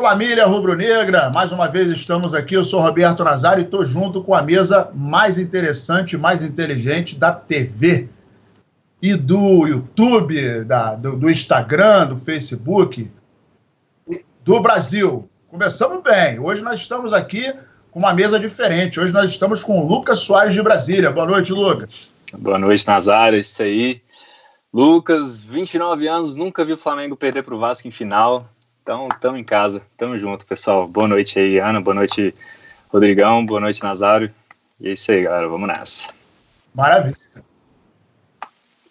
Família rubro-negra, mais uma vez estamos aqui, eu sou Roberto Nazário e estou junto com a mesa mais interessante, mais inteligente da TV e do YouTube, do Instagram, do Facebook, do Brasil. Começamos bem, hoje nós estamos aqui com uma mesa diferente, hoje nós estamos com o Lucas Soares de Brasília. Boa noite, Lucas. Boa noite, Nazário, é isso aí. Lucas, 29 anos, nunca vi o Flamengo perder para o Vasco em final. Então, estamos em casa, estamos junto, pessoal. Boa noite aí, Ana, boa noite, Rodrigão, boa noite, Nazário. E é isso aí, galera, vamos nessa. Maravilha.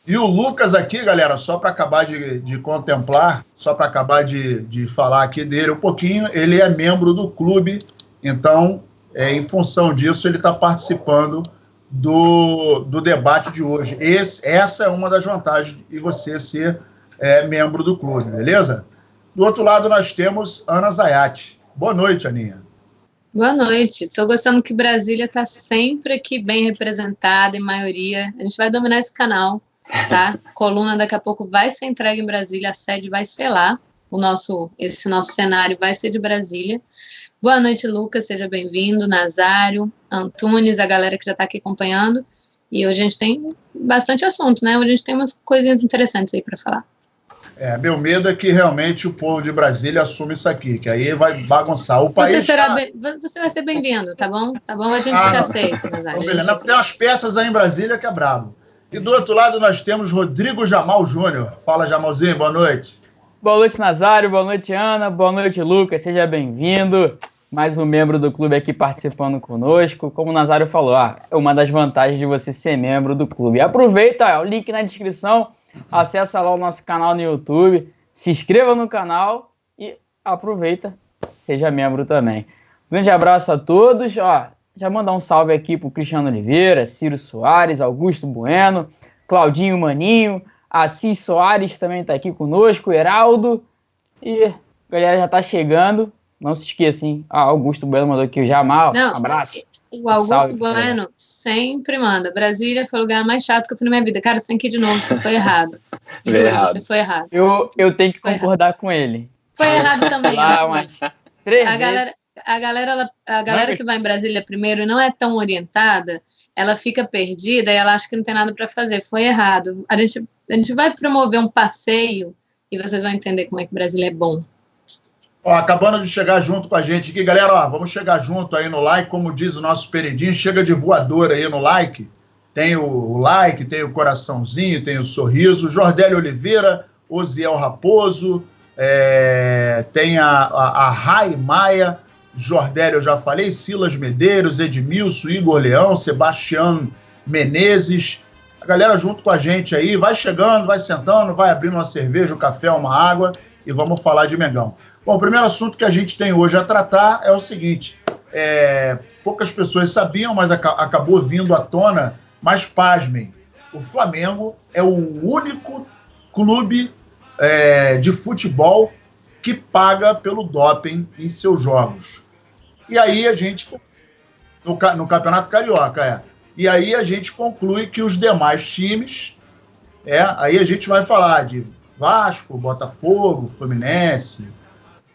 E o Lucas aqui, galera, só para acabar de contemplar, só para acabar de falar aqui dele um pouquinho, ele é membro do clube, então, em função disso, ele está participando do debate de hoje. Essa é uma das vantagens de você ser membro do clube, beleza? Do outro lado, nós temos Ana Zayat. Boa noite, Aninha. Boa noite. Estou gostando que Brasília está sempre aqui bem representada, em maioria. A gente vai dominar esse canal, tá? Coluna daqui a pouco vai ser entregue em Brasília, a sede vai ser lá. Esse nosso cenário vai ser de Brasília. Boa noite, Lucas. Seja bem-vindo. Nazário, Antunes, a galera que já está aqui acompanhando. E hoje a gente tem bastante assunto, né? Hoje a gente tem umas coisinhas interessantes aí para falar. Meu medo é que realmente o povo de Brasília assume isso aqui, que aí vai bagunçar o país. Você vai ser bem-vindo, tá bom? Tá bom, a gente te aceita. Tem umas peças aí em Brasília que é brabo. E do outro lado nós temos Rodrigo Jamal Júnior. Fala, Jamalzinho, boa noite. Boa noite, Nazário, boa noite, Ana, boa noite, Lucas, seja bem-vindo. Mais um membro do clube aqui participando conosco. Como o Nazário falou, é uma das vantagens de você ser membro do clube. Aproveita, o link na descrição. Acessa lá o nosso canal no YouTube, se inscreva no canal e aproveita, seja membro também. Grande abraço a todos. Já mandar um salve aqui pro Cristiano Oliveira, Ciro Soares, Augusto Bueno, Claudinho Maninho, Assis Soares também está aqui conosco, Heraldo. E a galera já está chegando. Não se esqueça, hein? Augusto Bueno mandou aqui o Jamal. Um abraço. O Augusto Bueno sempre manda. Brasília foi o lugar mais chato que eu fui na minha vida. Cara, você tem que ir de novo, você foi errado. Juro, você foi errado. Eu tenho que concordar com ele. Foi errado também. Umas 3 vezes. A galera que vai em Brasília primeiro e não é tão orientada, ela fica perdida e ela acha que não tem nada para fazer. Foi errado. A gente vai promover um passeio e vocês vão entender como é que Brasília é bom. Acabando de chegar junto com a gente aqui, galera, vamos chegar junto aí no like, como diz o nosso Peridinho, chega de voador aí no like, tem o like, tem o coraçãozinho, tem o sorriso, Jordélio Oliveira, Osiel Raposo, tem a Rai Maia, Jordélio eu já falei, Silas Medeiros, Edmilson, Igor Leão, Sebastião Menezes, a galera junto com a gente aí, vai chegando, vai sentando, vai abrindo uma cerveja, um café, uma água e vamos falar de Mengão. Bom, o primeiro assunto que a gente tem hoje a tratar é o seguinte, poucas pessoas sabiam, mas acabou vindo à tona, mas pasmem, o Flamengo é o único clube de futebol que paga pelo doping em seus jogos. E aí a gente, no Campeonato Carioca, e aí a gente conclui que os demais times, aí a gente vai falar de Vasco, Botafogo, Fluminense,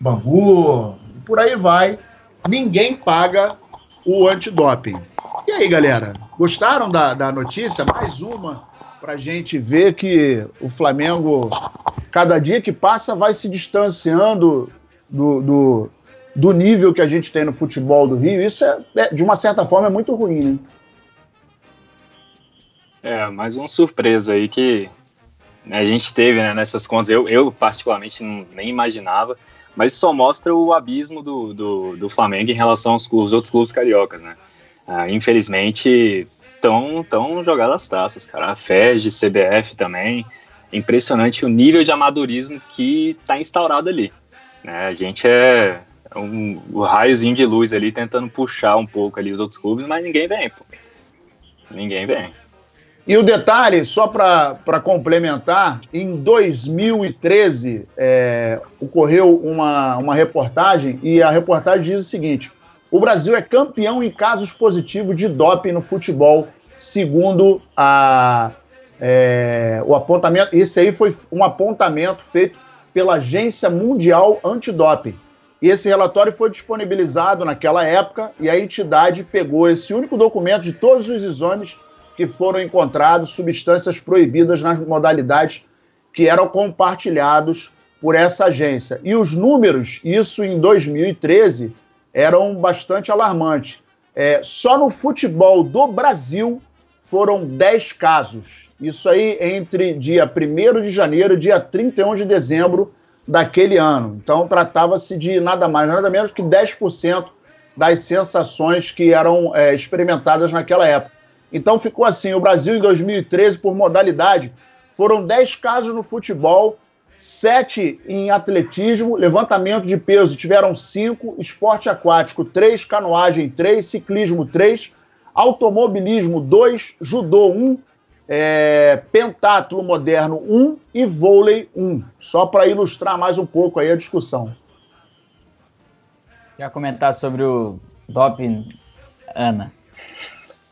Bangu, por aí vai, ninguém paga o antidoping. E aí, galera, gostaram da notícia? Mais uma pra gente ver que o Flamengo, cada dia que passa, vai se distanciando do nível que a gente tem no futebol do Rio. Isso, de uma certa forma, é muito ruim, né? Mais uma surpresa aí que a gente teve, né, nessas contas. Eu particularmente, nem imaginava. Mas só mostra o abismo do Flamengo em relação aos outros clubes cariocas, né? Infelizmente, estão jogadas as taças, cara. A FEG, CBF também. Impressionante o nível de amadorismo que está instaurado ali, né? A gente um raiozinho de luz ali tentando puxar um pouco ali os outros clubes, mas ninguém vem, pô. Ninguém vem. E o detalhe, só para complementar, em 2013 ocorreu uma reportagem, e a reportagem diz o seguinte: o Brasil é campeão em casos positivos de doping no futebol, segundo o apontamento. Esse aí foi um apontamento feito pela Agência Mundial Antidoping. E esse relatório foi disponibilizado naquela época e a entidade pegou esse único documento de todos os exames que foram encontrados substâncias proibidas nas modalidades que eram compartilhados por essa agência. E os números, isso em 2013, eram bastante alarmantes. Só no futebol do Brasil foram 10 casos. Isso aí entre dia 1º de janeiro e dia 31 de dezembro daquele ano. Então, tratava-se de nada mais, nada menos que 10% das sensações que eram experimentadas naquela época. Então, ficou assim, o Brasil em 2013, por modalidade, foram 10 casos no futebol, 7 em atletismo, levantamento de peso tiveram 5, esporte aquático 3, canoagem 3, ciclismo 3, automobilismo 2, judô 1, pentatlo moderno 1 e vôlei 1. Só para ilustrar mais um pouco aí a discussão. Quer comentar sobre o doping, Ana?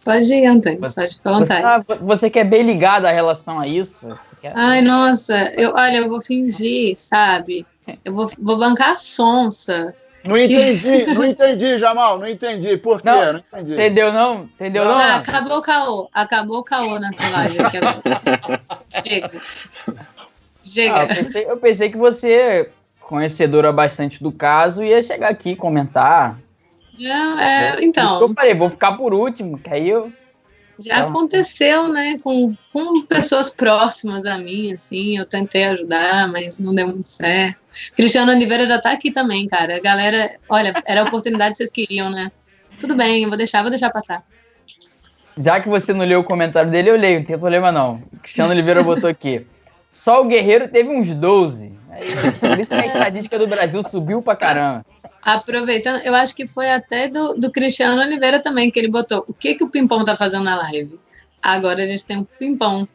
Pode ir, Antônio, pode ficar à vontade. Você que é bem ligada à relação a isso? Ai, nossa, eu vou fingir, sabe? Eu vou bancar a sonsa. Não entendi, Jamal, não entendi. Por quê? Não entendi. Entendeu não? Acabou o caô nessa live aqui agora. Chega. Eu pensei que você, conhecedora bastante do caso, ia chegar aqui e comentar. Então. Isso que eu falei, vou ficar por último, que aí eu... Já aconteceu, né, com pessoas próximas a mim, assim, eu tentei ajudar, mas não deu muito certo. Cristiano Oliveira já tá aqui também, cara. A galera, olha, era a oportunidade que vocês queriam, né? Tudo bem, eu vou deixar passar. Já que você não leu o comentário dele, eu leio, não tem problema não. O Cristiano Oliveira botou aqui. Só o Guerreiro teve uns 12. Por isso que a estatística do Brasil subiu pra caramba. Aproveitando, eu acho que foi até do Cristiano Oliveira também, que ele botou, o que o Pimpão tá fazendo na live? Agora a gente tem um Pimpão.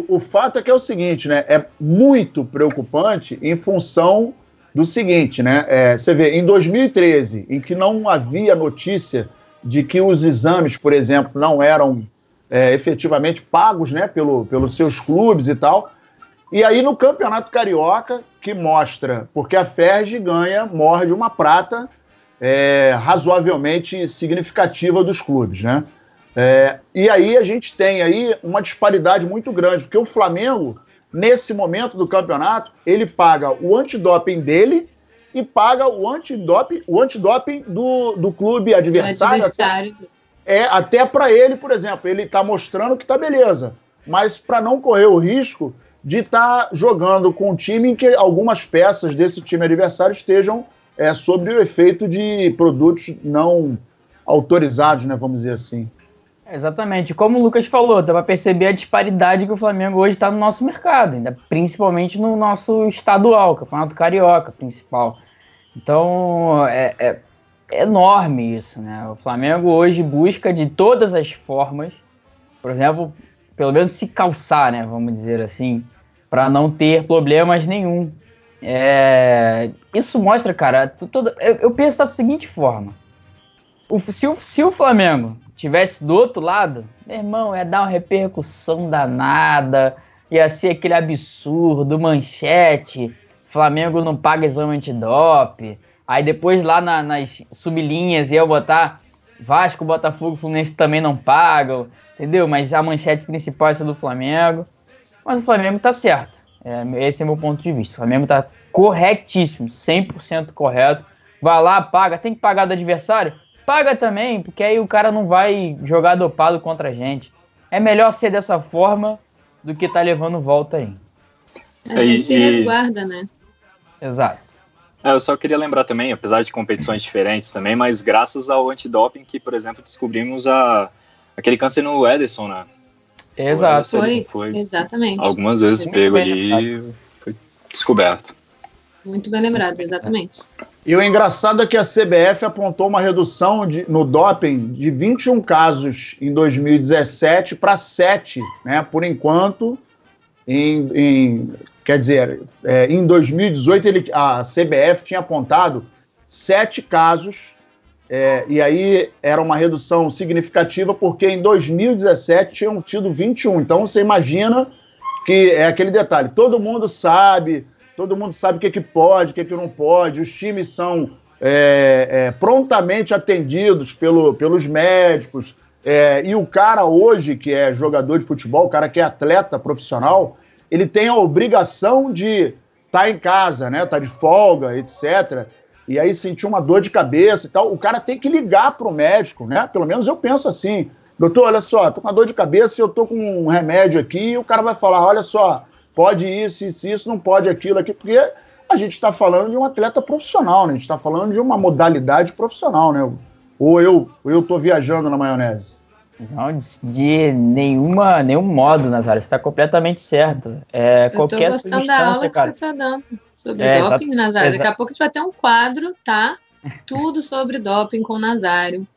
O fato é que é o seguinte, né? É muito preocupante em função do seguinte, né? Você vê, em 2013, em que não havia notícia de que os exames, por exemplo, não eram efetivamente pagos, né, pelos seus clubes e tal. E aí no Campeonato Carioca, que mostra, porque a Ferg morde uma prata razoavelmente significativa dos clubes, né? E aí a gente tem aí uma disparidade muito grande, porque o Flamengo, nesse momento do campeonato, ele paga o antidoping dele e paga o antidoping do clube adversário. Até para ele, por exemplo, ele está mostrando que está beleza, mas para não correr o risco de estar jogando com um time em que algumas peças desse time adversário estejam sob o efeito de produtos não autorizados, né, vamos dizer assim. Exatamente. Como o Lucas falou, dá para perceber a disparidade que o Flamengo hoje está no nosso mercado, ainda principalmente no nosso estadual, Campeonato Carioca principal. Então, é enorme isso, né? O Flamengo hoje busca de todas as formas, por exemplo, pelo menos se calçar, né, vamos dizer assim, para não ter problemas nenhum. Isso mostra, cara, eu penso da seguinte forma, se o Flamengo tivesse do outro lado, meu irmão, ia dar uma repercussão danada, ia ser aquele absurdo, manchete, Flamengo não paga exame antidoping, aí depois lá nas sublinhas ia botar Vasco, Botafogo, Fluminense também não pagam, entendeu? Mas a manchete principal é essa do Flamengo. Mas o Flamengo tá certo. Esse é o meu ponto de vista. O Flamengo tá corretíssimo, 100% correto. Vai lá, paga. Tem que pagar do adversário? Paga também, porque aí o cara não vai jogar dopado contra a gente. É melhor ser dessa forma do que tá levando volta aí. A gente se resguarda, né? Exato. Eu só queria lembrar também, apesar de competições diferentes também, mas graças ao antidoping que, por exemplo, descobrimos aquele câncer no Ederson, né? Exato. Foi exatamente. Algumas vezes pego ali e foi descoberto. Muito bem lembrado, exatamente. E o engraçado é que a CBF apontou uma redução no doping de 21 casos em 2017 para 7, né? Por enquanto, quer dizer, em 2018 a CBF tinha apontado 7 casos, e aí era uma redução significativa, porque em 2017 tinham tido 21. Então você imagina que é aquele detalhe, todo mundo sabe todo mundo sabe o que pode, o que não pode, os times são prontamente atendidos pelos médicos, e o cara hoje, que é jogador de futebol, o cara que é atleta profissional, ele tem a obrigação de estar em casa, né? Tá de folga, etc., e aí sentir uma dor de cabeça e tal, o cara tem que ligar para o médico, né? Pelo menos eu penso assim, doutor, olha só, tô com uma dor de cabeça e eu tô com um remédio aqui, e o cara vai falar, olha só, pode isso, não pode aquilo aqui, porque a gente está falando de um atleta profissional, né? A gente está falando de uma modalidade profissional, né? Ou eu tô viajando na maionese? Não, de nenhum modo, Nazário, você está completamente certo. Eu tô gostando da aula que você está dando sobre doping, Nazário. Daqui a pouco a gente vai ter um quadro, tá? Tudo sobre doping com o Nazário.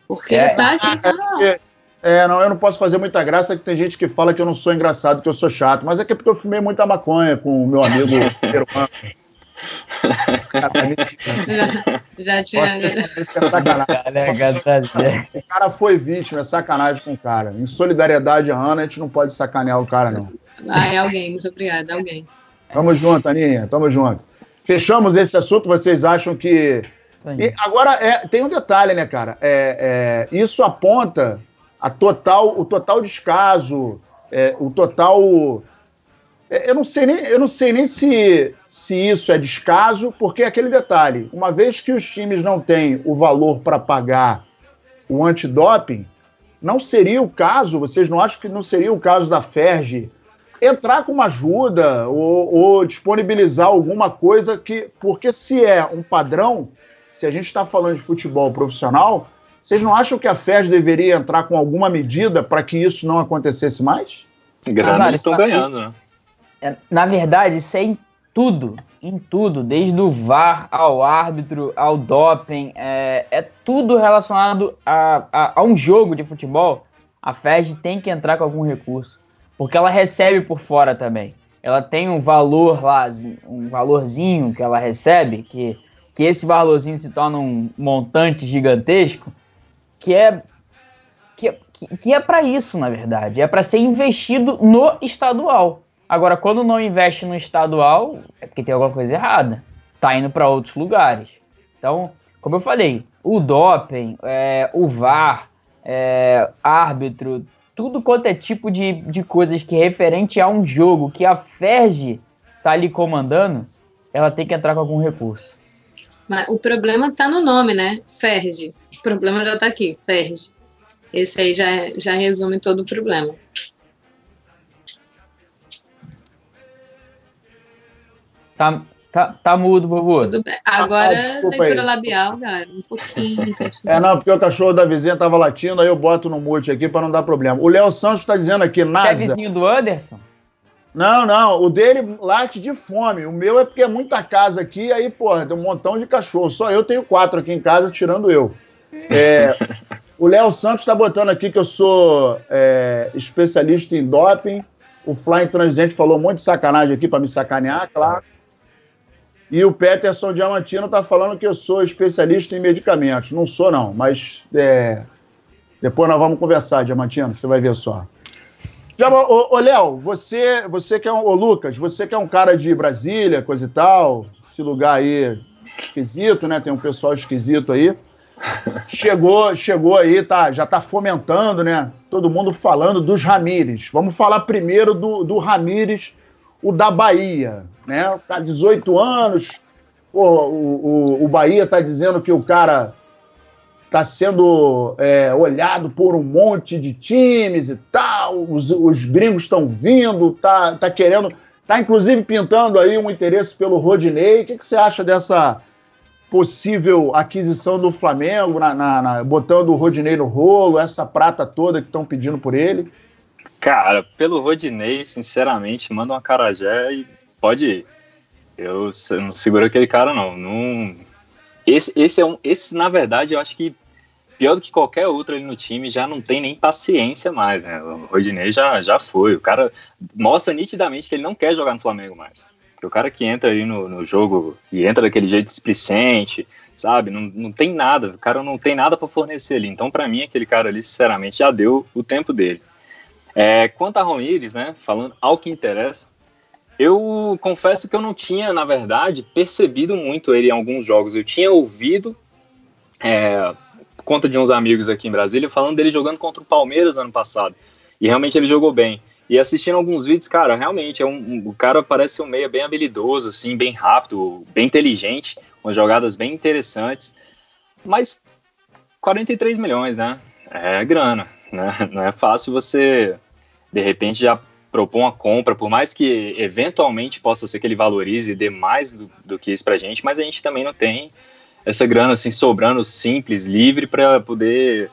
Porque ele tá aqui dando aula. Não, eu não posso fazer muita graça, que tem gente que fala que eu não sou engraçado, que eu sou chato, mas é que é porque eu fumei muita maconha com o meu amigo peruano. Já tinha. O cara foi vítima, é sacanagem com o cara. Em solidariedade a Ana, a gente não pode sacanear o cara, não. Alguém, muito obrigada, alguém. Tamo junto, Aninha, tamo junto. Fechamos esse assunto, vocês acham que... E agora, tem um detalhe, né, cara? Isso aponta o total descaso, o total... Eu não sei nem se isso é descaso, porque é aquele detalhe, uma vez que os times não têm o valor para pagar o antidoping, não seria o caso, vocês não acham que não seria o caso da FERJ entrar com uma ajuda ou disponibilizar alguma coisa porque se é um padrão, se a gente está falando de futebol profissional, vocês não acham que a FERJ deveria entrar com alguma medida para que isso não acontecesse mais? Grana eles estão ganhando, né? Na verdade, isso é em tudo, desde o VAR ao árbitro, ao doping, tudo relacionado a um jogo de futebol. A FERJ tem que entrar com algum recurso, porque ela recebe por fora também. Ela tem um valor lá, um valorzinho que ela recebe, que esse valorzinho se torna um montante gigantesco, que é para isso, na verdade, é para ser investido no estadual. Agora, quando não investe no estadual, é porque tem alguma coisa errada. Tá indo para outros lugares. Então, como eu falei, o doping, o VAR, árbitro, tudo quanto é tipo de coisas que é referente a um jogo que a FERJ tá ali comandando, ela tem que entrar com algum recurso. Mas o problema tá no nome, né? FERJ. O problema já tá aqui, FERJ. Esse aí já resume todo o problema. Tá mudo, vovô. Tudo bem. Agora, leitura labial, galera, um pouquinho. Não, porque o cachorro da vizinha tava latindo, aí eu boto no mute aqui para não dar problema. O Léo Santos tá dizendo aqui, NASA... Você é vizinho do Anderson? Não, o dele late de fome. O meu é porque é muita casa aqui, aí, porra, tem um montão de cachorro. Só eu tenho 4 aqui em casa, tirando eu. O Léo Santos tá botando aqui que eu sou especialista em doping. O Fly Intransigente falou um monte de sacanagem aqui para me sacanear, claro. E o Peterson Diamantino está falando que eu sou especialista em medicamentos. Não sou, não, mas depois nós vamos conversar, Diamantino, você vai ver só. Léo, você que é Lucas, você que é um cara de Brasília, coisa e tal, esse lugar aí esquisito, né? Tem um pessoal esquisito aí. Chegou aí, já está fomentando, né? Todo mundo falando dos Ramires. Vamos falar primeiro do Ramires, o da Bahia, né? Tá 18 anos, o Bahia tá dizendo que o cara tá sendo olhado por um monte de times e tal, os gringos estão vindo, tá querendo, tá inclusive pintando aí um interesse pelo Rodinei. O que você acha dessa possível aquisição do Flamengo, botando o Rodinei no rolo, essa prata toda que estão pedindo por ele? Cara, pelo Rodinei, sinceramente, manda um acarajé e pode ir. Eu não seguro aquele cara, não. Esse, na verdade, eu acho que pior do que qualquer outro ali no time, já não tem nem paciência mais, né? O Rodinei já foi. O cara mostra nitidamente que ele não quer jogar no Flamengo mais. Porque o cara que entra aí no jogo e entra daquele jeito displicente, sabe? Não tem nada. O cara não tem nada para fornecer ali. Então, para mim, aquele cara ali, sinceramente, já deu o tempo dele. Quanto a Ramires, né, falando ao que interessa, Eu confesso que eu não tinha, na verdade, percebido muito ele em alguns jogos. Eu tinha ouvido por conta de uns amigos aqui em Brasília falando dele jogando contra o Palmeiras ano passado. E realmente ele jogou bem. E assistindo alguns vídeos, cara, realmente o cara parece um meia bem habilidoso, assim, bem rápido, bem inteligente, com jogadas bem interessantes. Mas 43 milhões, né? É grana, né? Não é fácil você, de repente, já propor uma compra, por mais que eventualmente possa ser que ele valorize e dê mais do que isso pra gente, mas a gente também não tem essa grana, assim, sobrando simples, livre, para poder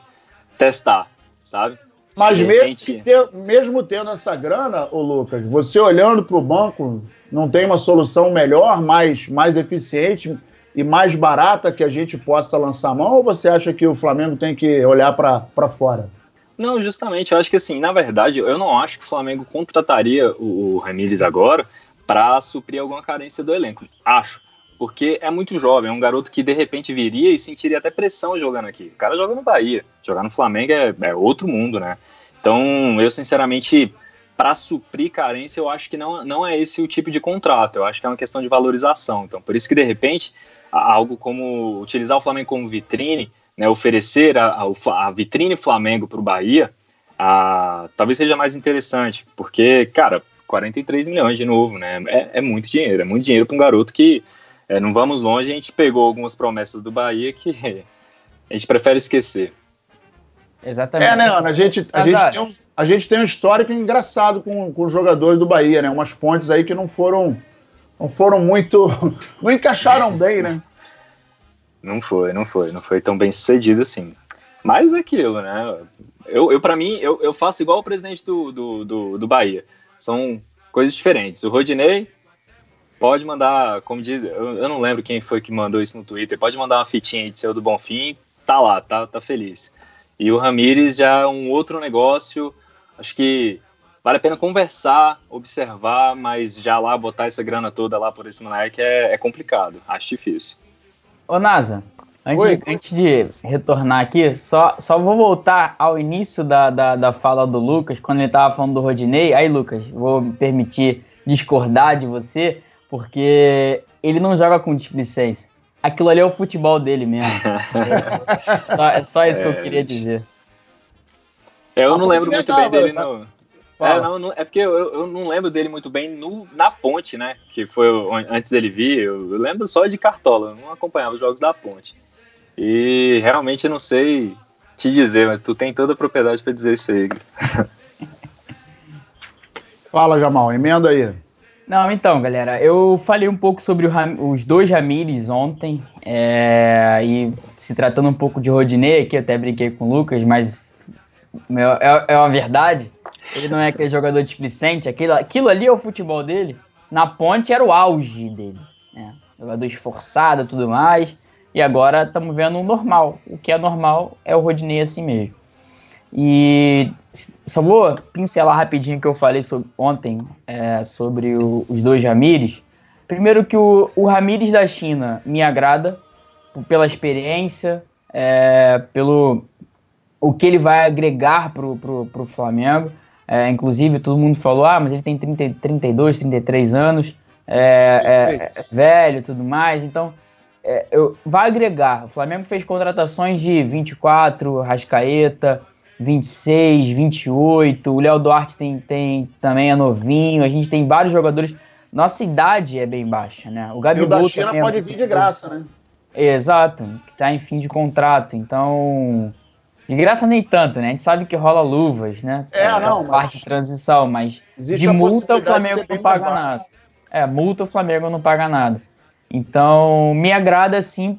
testar, sabe? Mas mesmo tendo essa grana, ô Lucas, você olhando para o banco, não tem uma solução melhor, mais eficiente e mais barata que a gente possa lançar a mão, ou você acha que o Flamengo tem que olhar para fora? Não, justamente, eu acho que assim, na verdade, eu não acho que o Flamengo contrataria o Ramírez agora para suprir alguma carência do elenco. Acho, porque é muito jovem, é um garoto que de repente viria e sentiria até pressão jogando aqui. O cara joga no Bahia, jogar no Flamengo é outro mundo, né? Então, eu sinceramente, para suprir carência, eu acho que não é esse o tipo de contrato, eu acho que é uma questão de valorização. Então, por isso que de repente, algo como utilizar o Flamengo como vitrine, né, oferecer a vitrine Flamengo para o Bahia, talvez seja mais interessante, porque, cara, 43 milhões de novo, né, é muito dinheiro para um garoto que, não vamos longe, a gente pegou algumas promessas do Bahia que a gente prefere esquecer. Exatamente. Né, Ana, a gente tem um histórico engraçado com os jogadores do Bahia, né, umas pontes aí que não foram muito, não encaixaram bem, né? Não foi tão bem sucedido assim. Mas é aquilo, né? Pra mim, eu faço igual o presidente do Bahia. São coisas diferentes. O Rodinei pode mandar, como diz, eu não lembro quem foi que mandou isso no Twitter, pode mandar uma fitinha aí de seu do Bonfim, tá lá, tá feliz. E o Ramírez já é um outro negócio, acho que vale a pena conversar, observar, mas já lá botar essa grana toda lá por esse moleque é complicado, acho difícil. Ô, Nasa, antes de retornar aqui, só vou voltar ao início da fala do Lucas, quando ele estava falando do Rodinei. Aí, Lucas, vou me permitir discordar de você, porque ele não joga com displicência. Aquilo ali é o futebol dele mesmo. É só isso que eu queria dizer. Eu não lembro muito bem dele, não. É porque eu não lembro dele muito bem na Ponte, né? Que foi antes dele vir. Eu lembro só de Cartola, eu não acompanhava os jogos da Ponte. E realmente eu não sei te dizer, mas tu tem toda a propriedade para dizer isso aí. Fala, Jamal, emenda aí. Não, então, galera, eu falei um pouco sobre os dois Ramírez ontem, e se tratando um pouco de Rodinei, aqui eu até brinquei com o Lucas, mas é uma verdade. Ele não é aquele jogador displicente, aquilo ali é o futebol dele. Na Ponte era o auge dele, né? Jogador esforçado e tudo mais, e agora estamos vendo o normal. O que é normal é o Rodinei assim mesmo. E só vou pincelar rapidinho o que eu falei ontem sobre os dois Ramírez. Primeiro que o Ramírez da China me agrada pela experiência, pelo o que ele vai agregar pro Flamengo. Inclusive, todo mundo falou, mas ele tem 32, 33 anos, velho e tudo mais, então vai agregar. O Flamengo fez contratações de 24, Rascaeta, 26, 28, o Léo Duarte também é novinho, a gente tem vários jogadores, nossa idade é bem baixa, né? O Gabigol da China pode vir de graça, né? Exato, que tá em fim de contrato, então... De graça nem tanto, né? A gente sabe que rola luvas, né? Parte de transição, mas de multa o Flamengo não paga nada. Multa o Flamengo não paga nada. Então, me agrada sim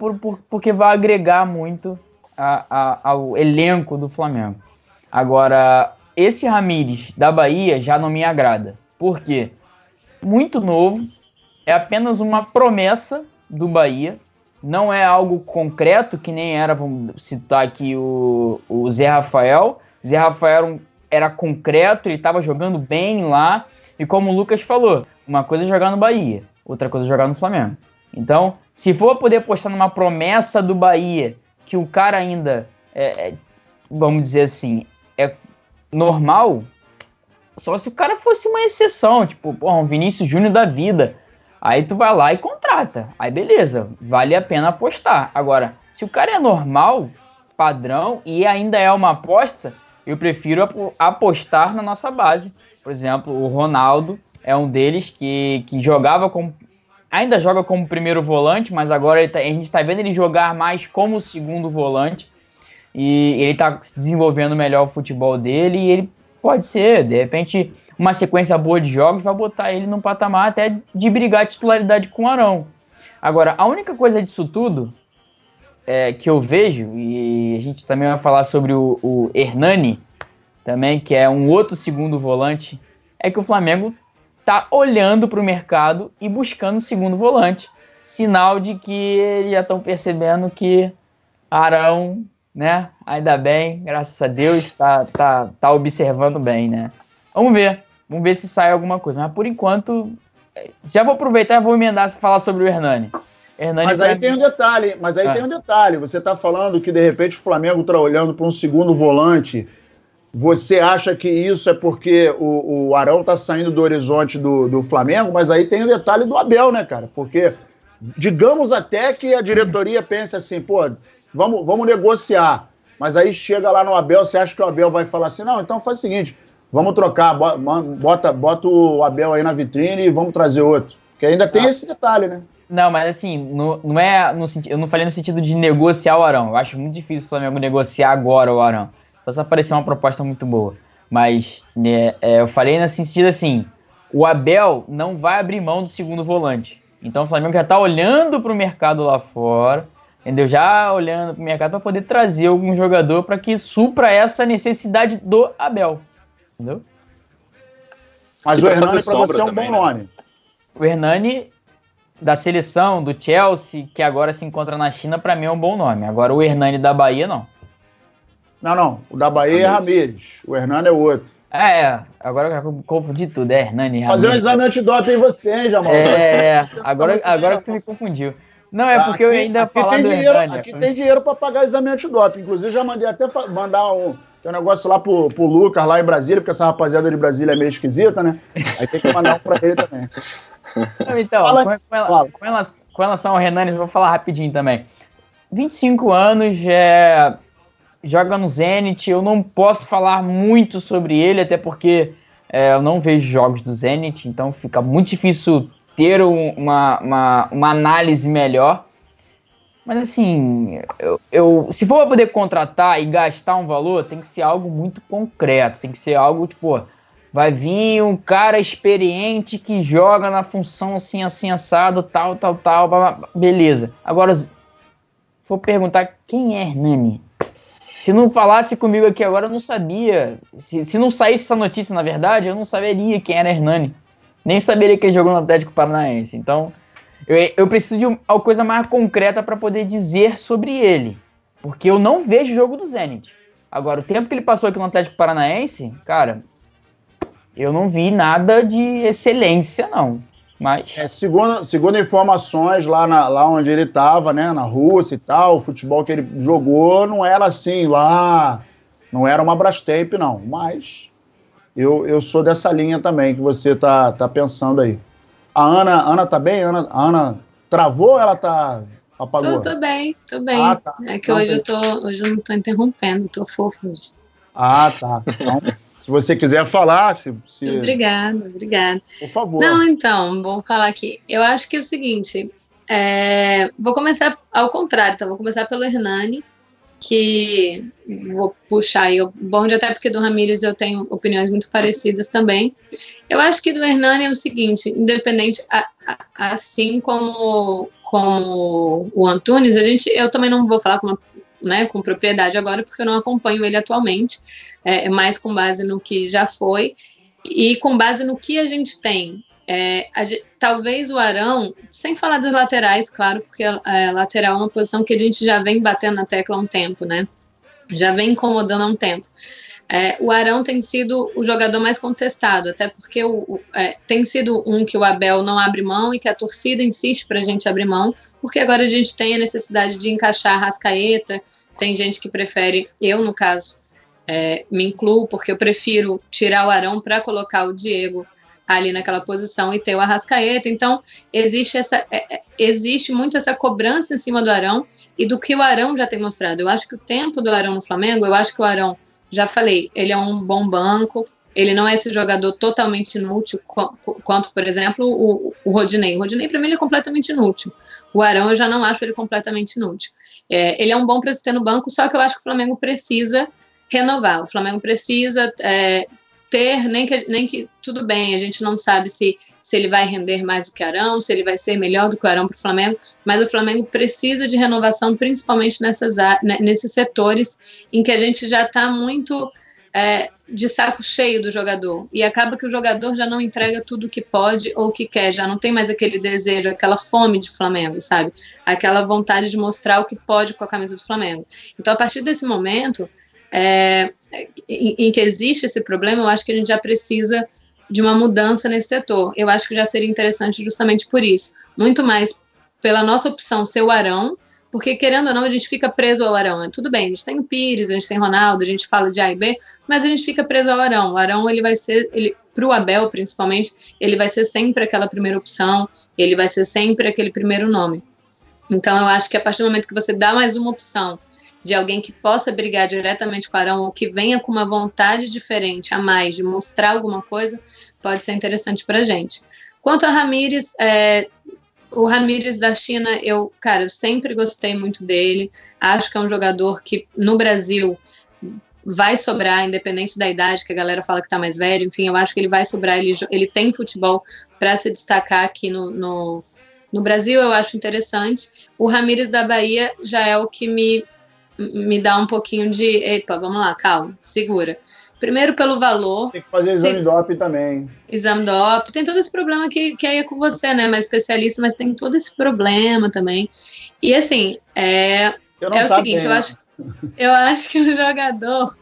porque vai agregar muito ao elenco do Flamengo. Agora, esse Ramírez da Bahia já não me agrada. Por quê? Muito novo, é apenas uma promessa do Bahia. Não é algo concreto, que nem era, vamos citar aqui o Zé Rafael. Zé Rafael era concreto, ele estava jogando bem lá. E como o Lucas falou, uma coisa é jogar no Bahia, outra coisa é jogar no Flamengo. Então, se for poder apostar numa promessa do Bahia, que o cara ainda, vamos dizer assim, é normal, só se o cara fosse uma exceção, tipo, um Vinícius Júnior da vida. Aí tu vai lá e contrata. Aí beleza, vale a pena apostar. Agora, se o cara é normal, padrão, e ainda é uma aposta, eu prefiro apostar na nossa base. Por exemplo, o Ronaldo é um deles que jogava como... Ainda joga como primeiro volante, mas agora a gente está vendo ele jogar mais como segundo volante. E ele está desenvolvendo melhor o futebol dele. E ele pode ser, de repente, uma sequência boa de jogos vai botar ele num patamar até de brigar a titularidade com o Arão. Agora, a única coisa disso tudo que eu vejo, e a gente também vai falar sobre o Hernani, também, que é um outro segundo volante, é que o Flamengo tá olhando para o mercado e buscando o segundo volante. Sinal de que eles já estão percebendo que Arão, né, ainda bem, graças a Deus, tá observando bem, né. Vamos ver se sai alguma coisa. Mas por enquanto, já vou aproveitar e vou emendar e falar sobre o Hernani. Mas aí tem um detalhe, você tá falando que de repente o Flamengo tá olhando para um segundo volante. Você acha que isso é porque o Arão tá saindo do horizonte do Flamengo, mas aí tem o detalhe do Abel, né, cara? Porque digamos até que a diretoria pense assim, pô, vamos negociar, mas aí chega lá no Abel, você acha que o Abel vai falar assim, não, então faz o seguinte, vamos trocar, bota o Abel aí na vitrine e vamos trazer outro, porque ainda tem esse detalhe, né? Não, mas assim, não é no sentido, eu não falei no sentido de negociar o Arão, eu acho muito difícil o Flamengo negociar agora o Arão, só se aparecer uma proposta muito boa, mas eu falei nesse sentido assim, o Abel não vai abrir mão do segundo volante, então o Flamengo já tá olhando pro mercado lá fora, entendeu? Já olhando pro mercado para poder trazer algum jogador para que supra essa necessidade do Abel, entendeu? Mas o Hernani para você é um bom nome. O Hernani da seleção, do Chelsea, que agora se encontra na China, para mim é um bom nome. Agora o Hernani da Bahia, não. Não. O da Bahia é Ramires. O Hernani é o outro. Agora eu confundi tudo. É Hernani e Ramires. Fazer um exame antidoping em você, hein, Jamal? Agora que tu me confundiu. Não, é porque eu ainda ia falar do Hernani. Aqui tem dinheiro para pagar exame antidoping. Inclusive, já mandei até mandar um negócio lá pro Lucas, lá em Brasília, porque essa rapaziada de Brasília é meio esquisita, né? Aí tem que mandar um para ele também. Não, então, com relação ao Hernani, eu vou falar rapidinho também. 25 anos, joga no Zenit, eu não posso falar muito sobre ele, até porque eu não vejo jogos do Zenit, então fica muito difícil ter uma análise melhor. Mas assim, se for poder contratar e gastar um valor, tem que ser algo muito concreto, tem que ser algo tipo... Vai vir um cara experiente que joga na função assim, assado, tal, beleza. Agora, vou perguntar quem é Hernani. Se não falasse comigo aqui agora, eu não sabia. Se não saísse essa notícia, na verdade, eu não saberia quem era Hernani. Nem saberia que ele jogou no Atlético Paranaense. Então, eu preciso de uma coisa mais concreta para poder dizer sobre ele. Porque eu não vejo o jogo do Zenit. Agora, o tempo que ele passou aqui no Atlético Paranaense, cara... Eu não vi nada de excelência, não. Mas... Segundo informações, lá onde ele estava, né, na Rússia e tal, o futebol que ele jogou não era assim lá, não era uma Brastemp, não. Mas eu sou dessa linha também que você tá pensando aí. A Ana tá bem? A Ana travou ou ela apagou? Tô bem. Tá. É que hoje eu não tô interrompendo, tô fofo hoje. Tá. Então, se você quiser falar... Obrigada. Por favor. Não, então, vou falar aqui. Eu acho que é o seguinte, vou começar ao contrário, tá? Vou começar pelo Hernani, que vou puxar aí. Bom, até porque do Ramires eu tenho opiniões muito parecidas também. Eu acho que do Hernani é o seguinte, independente, assim como o Antunes, eu também não vou falar com propriedade agora, porque eu não acompanho ele atualmente, mais com base no que já foi e com base no que a gente tem. Talvez o Arão, sem falar dos laterais, claro, porque lateral é uma posição que a gente já vem batendo na tecla há um tempo, né? Já vem incomodando há um tempo. O Arão tem sido o jogador mais contestado, até porque tem sido um que o Abel não abre mão e que a torcida insiste para a gente abrir mão, porque agora a gente tem a necessidade de encaixar a Arrascaeta, tem gente que prefere, eu no caso, me incluo, porque eu prefiro tirar o Arão para colocar o Diego ali naquela posição e ter o Arrascaeta. Então, existe muito essa cobrança em cima do Arão e do que o Arão já tem mostrado. Eu acho que o tempo do Arão no Flamengo, eu acho que o Arão, já falei, ele é um bom banco, ele não é esse jogador totalmente inútil, quanto, por exemplo, o Rodinei. O Rodinei, para mim, ele é completamente inútil. O Arão, eu já não acho ele completamente inútil. Ele é um bom para se ter no banco, só que eu acho que o Flamengo precisa renovar. O Flamengo precisa ter, nem que tudo bem, a gente não sabe se ele vai render mais do que Arão, se ele vai ser melhor do que o Arão para o Flamengo, mas o Flamengo precisa de renovação, principalmente nesses setores em que a gente já está muito de saco cheio do jogador, e acaba que o jogador já não entrega tudo o que pode ou o que quer, já não tem mais aquele desejo, aquela fome de Flamengo, sabe? Aquela vontade de mostrar o que pode com a camisa do Flamengo. Então, a partir desse momento em que existe esse problema, eu acho que a gente já precisa de uma mudança nesse setor. Eu acho que já seria interessante justamente por isso, muito mais pela nossa opção ser o Arão, porque querendo ou não a gente fica preso ao Arão, tudo bem, a gente tem o Pires, a gente tem o Ronaldo, a gente fala de A e B, mas a gente fica preso ao Arão. O Arão, ele vai ser, pro Abel principalmente, ele vai ser sempre aquela primeira opção, ele vai ser sempre aquele primeiro nome. Então eu acho que a partir do momento que você dá mais uma opção de alguém que possa brigar diretamente com o Arão, ou que venha com uma vontade diferente a mais de mostrar alguma coisa, pode ser interessante pra gente. Quanto a Ramires, o Ramires da China, eu sempre gostei muito dele, acho que é um jogador que no Brasil vai sobrar, independente da idade, que a galera fala que tá mais velho, enfim, eu acho que ele vai sobrar, ele tem futebol para se destacar aqui no Brasil, eu acho interessante. O Ramires da Bahia já é o que me dá um pouquinho de, epa, vamos lá, calma, segura. Primeiro pelo valor. Tem que fazer exame DOP também. Exame DOP. Tem todo esse problema que aí é com você, né? Mais especialista, mas tem todo esse problema também. E assim, é o seguinte, eu acho que um jogador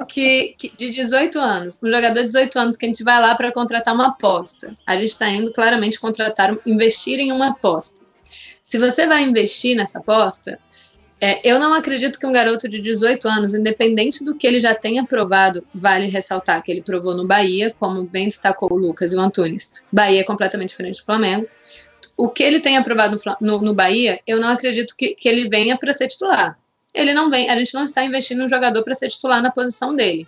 de 18 anos, um jogador de 18 anos que a gente vai lá para contratar uma aposta. A gente está indo claramente investir em uma aposta. Se você vai investir nessa aposta, eu não acredito que um garoto de 18 anos, independente do que ele já tenha provado, vale ressaltar que ele provou no Bahia, como bem destacou o Lucas e o Antunes. Bahia é completamente diferente do Flamengo. O que ele tenha provado no Bahia, eu não acredito que ele venha para ser titular. Ele não vem, a gente não está investindo em um jogador para ser titular na posição dele.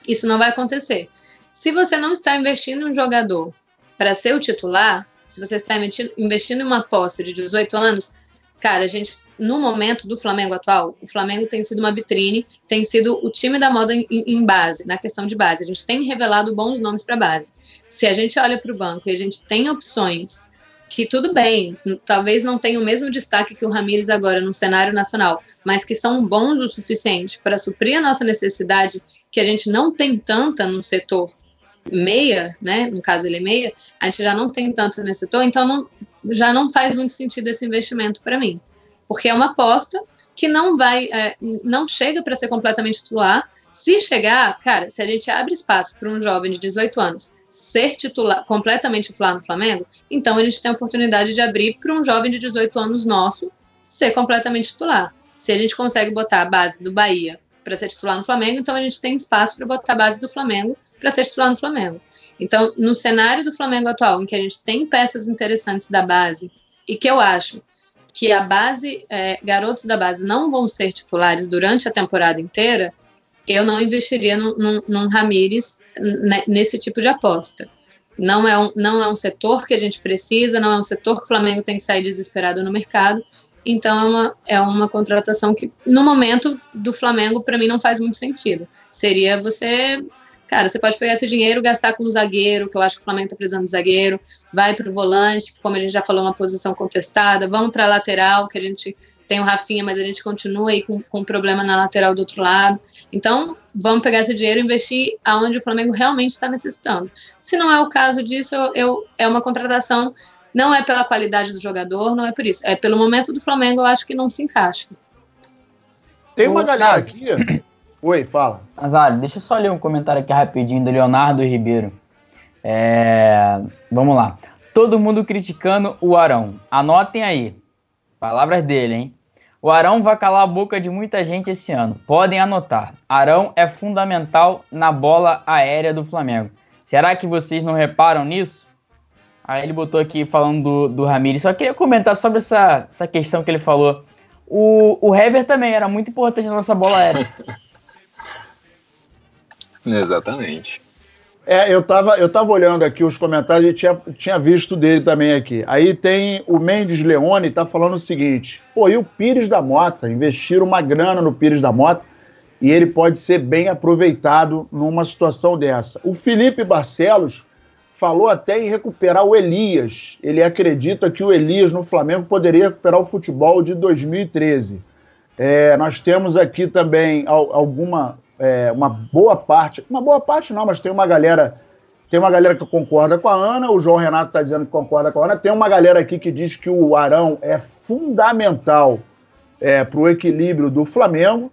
Isso não vai acontecer. Se você não está investindo em um jogador para ser o titular, se você está investindo em uma aposta de 18 anos, cara, a gente, no momento do Flamengo atual, o Flamengo tem sido uma vitrine, tem sido o time da moda em base, na questão de base. A gente tem revelado bons nomes para a base. Se a gente olha para o banco e a gente tem opções que, tudo bem, talvez não tenham o mesmo destaque que o Ramires agora no cenário nacional, mas que são bons o suficiente para suprir a nossa necessidade, que a gente não tem tanta no setor meia, né? No caso ele é meia, a gente já não tem tanto nesse setor, então já não faz muito sentido esse investimento para mim, porque é uma aposta que não chega para ser completamente titular. Se chegar, cara, se a gente abre espaço para um jovem de 18 anos ser completamente titular no Flamengo, então a gente tem a oportunidade de abrir para um jovem de 18 anos nosso ser completamente titular. Se a gente consegue botar a base do Bahia para ser titular no Flamengo, então a gente tem espaço para botar a base do Flamengo para ser titular no Flamengo. Então, no cenário do Flamengo atual, em que a gente tem peças interessantes da base, e que eu acho que a base, garotos da base não vão ser titulares durante a temporada inteira, eu não investiria num Ramires nesse tipo de aposta. Não é um setor que a gente precisa, não é um setor que o Flamengo tem que sair desesperado no mercado. Então é uma contratação que, no momento do Flamengo, para mim não faz muito sentido. Seria você pode pegar esse dinheiro, gastar com um zagueiro, que eu acho que o Flamengo está precisando de zagueiro, vai para o volante, que, como a gente já falou, é uma posição contestada, vamos para a lateral, que a gente tem o Rafinha, mas a gente continua aí com problema na lateral do outro lado. Então, vamos pegar esse dinheiro e investir aonde o Flamengo realmente está necessitando. Se não é o caso disso, é uma contratação, não é pela qualidade do jogador, não é por isso. É pelo momento do Flamengo, eu acho que não se encaixa. Tem uma galera aqui... Oi, fala. Nazário, deixa eu só ler um comentário aqui rapidinho do Leonardo Ribeiro. Vamos lá. Todo mundo criticando o Arão. Anotem aí. Palavras dele, hein? O Arão vai calar a boca de muita gente esse ano. Podem anotar. Arão é fundamental na bola aérea do Flamengo. Será que vocês não reparam nisso? Aí ele botou aqui falando do Ramires. Só queria comentar sobre essa questão que ele falou. O Hever também era muito importante na nossa bola aérea. Exatamente. Eu tava olhando aqui os comentários e tinha visto dele também aqui. Aí tem o Mendes Leone, tá falando o seguinte: pô, e o Pires da Mota? Investiram uma grana no Pires da Mota e ele pode ser bem aproveitado numa situação dessa. O Felipe Barcelos falou até em recuperar o Elias. Ele acredita que o Elias no Flamengo poderia recuperar o futebol de 2013. Nós temos aqui também uma boa parte não, mas tem uma galera que concorda com a Ana, o João Renato está dizendo que concorda com a Ana, tem uma galera aqui que diz que o Arão é fundamental para o equilíbrio do Flamengo.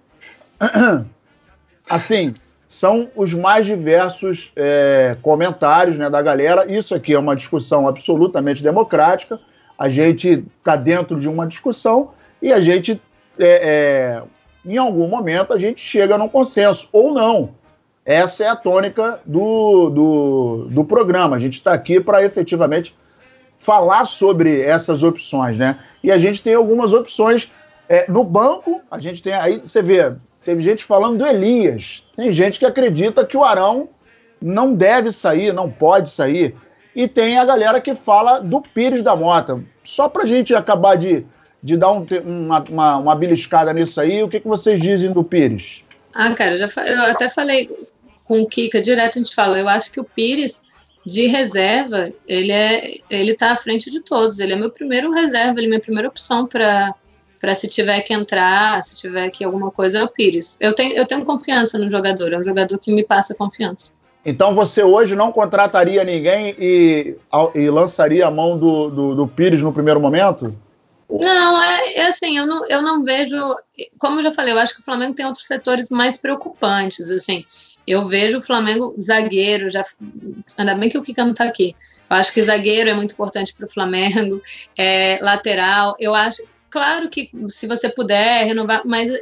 Assim, são os mais diversos comentários, né, da galera. Isso aqui é uma discussão absolutamente democrática, a gente está dentro de uma discussão e a gente em algum momento a gente chega num consenso, ou não. Essa é a tônica do programa. A gente está aqui para efetivamente falar sobre essas opções, né? E a gente tem algumas opções no banco, a gente tem aí, você vê, teve gente falando do Elias, tem gente que acredita que o Arão não deve sair, não pode sair, e tem a galera que fala do Pires da Mota. Só para a gente acabar de dar uma beliscada nisso aí, o que vocês dizem do Pires? Cara, eu até falei com o Kika, direto a gente fala, eu acho que o Pires, de reserva, ele tá à frente de todos, ele é meu primeiro reserva, ele é minha primeira opção para se tiver que entrar, se tiver que alguma coisa, é o Pires. Eu tenho confiança no jogador, é um jogador que me passa confiança. Então você hoje não contrataria ninguém e lançaria a mão do Pires no primeiro momento? Não, assim, eu não vejo, como eu já falei, eu acho que o Flamengo tem outros setores mais preocupantes, assim, eu vejo o Flamengo zagueiro, ainda bem que o Kika não tá aqui, eu acho que zagueiro é muito importante para o Flamengo, lateral, eu acho, claro que se você puder renovar, mas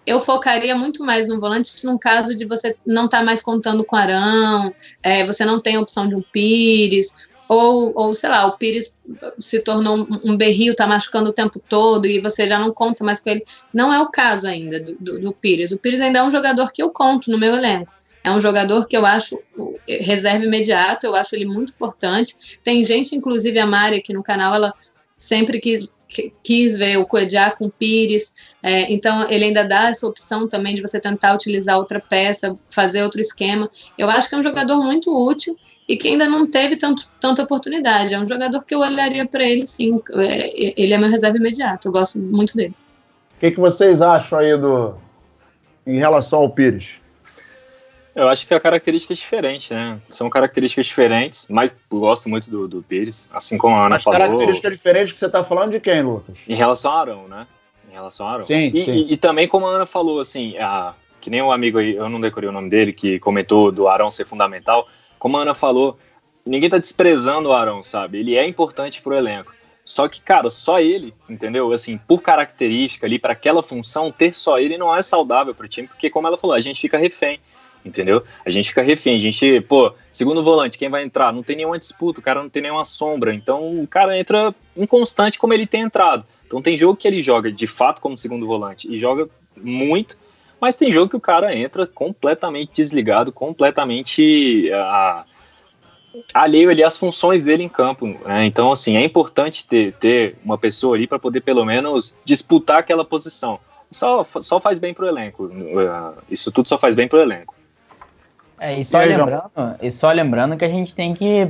eu focaria muito mais no volante num caso de você não estar mais contando com o Arão, você não tem a opção de um Pires, ou sei lá, o Pires se tornou um berril, tá machucando o tempo todo e você já não conta mais com ele. Não é o caso ainda do Pires. O Pires ainda é um jogador que eu conto no meu elenco. É um jogador que eu acho reserva imediato, eu acho ele muito importante. Tem gente, inclusive a Mari aqui no canal, ela sempre quis ver o Cuejá com o Pires, então ele ainda dá essa opção também de você tentar utilizar outra peça, fazer outro esquema. Eu acho que é um jogador muito útil e que ainda não teve tanta oportunidade. É um jogador que eu olharia para ele, sim. Ele é meu reserva imediato, eu gosto muito dele. O que vocês acham aí em relação ao Pires? Eu acho que a característica é diferente, né? São características diferentes, mas eu gosto muito do Pires, assim como a Ana falou. As características diferentes que você está falando de quem, Lucas? Em relação ao Arão, né? Em relação ao Arão. Sim, sim. E também como a Ana falou, assim, que nem um amigo aí, eu não decorei o nome dele, que comentou do Arão ser fundamental. Como a Ana falou, ninguém tá desprezando o Arão, sabe? Ele é importante pro elenco. Só que, cara, só ele, entendeu? Assim, por característica ali, para aquela função, ter só ele não é saudável pro time, porque como ela falou, a gente fica refém, entendeu? A gente fica refém, segundo volante, quem vai entrar? Não tem nenhuma disputa, o cara não tem nenhuma sombra, então o cara entra inconstante como ele tem entrado. Então tem jogo que ele joga de fato como segundo volante e joga muito, mas tem jogo que o cara entra completamente desligado, completamente alheio ali às funções dele em campo, né? Então, assim, é importante ter uma pessoa ali para poder, pelo menos, disputar aquela posição. Só faz bem pro elenco. Isso tudo só faz bem pro elenco. E só lembrando que a gente tem que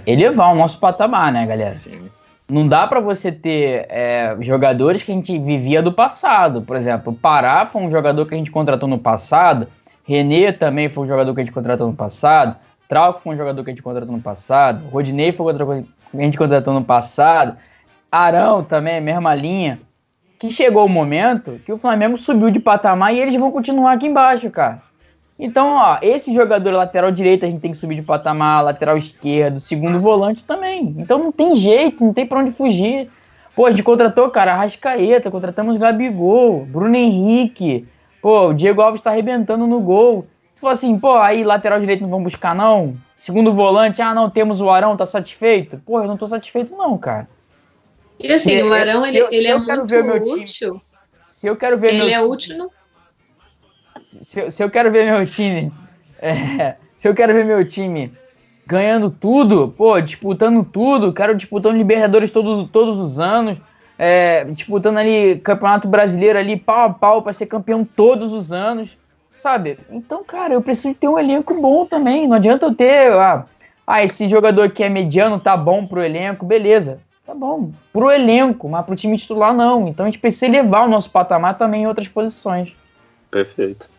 elevar o nosso patamar, né, galera? Sim. Não dá para você ter jogadores que a gente vivia do passado. Por exemplo, o Pará foi um jogador que a gente contratou no passado. René também foi um jogador que a gente contratou no passado. Trauco foi um jogador que a gente contratou no passado. Rodinei foi outro que a gente contratou no passado. Arão também, mesma linha. Que chegou o momento que o Flamengo subiu de patamar e eles vão continuar aqui embaixo, cara. Então, esse jogador lateral direito a gente tem que subir de patamar, lateral esquerdo, segundo volante também. Então não tem jeito, não tem pra onde fugir. Pô, a gente contratou, cara, Arrascaeta, contratamos Gabigol, Bruno Henrique, pô, o Diego Alves tá arrebentando no gol. Tu fala assim, pô, aí lateral direito não vão buscar, não? Segundo volante, não, temos o Arão, tá satisfeito? Pô, eu não tô satisfeito não, cara. E assim, o Arão, ele é muito útil. Se eu quero ver ele é útil no... Se eu quero ver meu time... se eu quero ver meu time ganhando tudo, pô, disputando tudo, quero disputando Libertadores todos os anos, disputando ali Campeonato Brasileiro ali pau a pau pra ser campeão todos os anos, sabe? Então, cara, eu preciso ter um elenco bom também, não adianta eu ter, esse jogador aqui é mediano, tá bom pro elenco, beleza, tá bom, pro elenco, mas pro time titular não, então a gente precisa elevar o nosso patamar também em outras posições. Perfeito.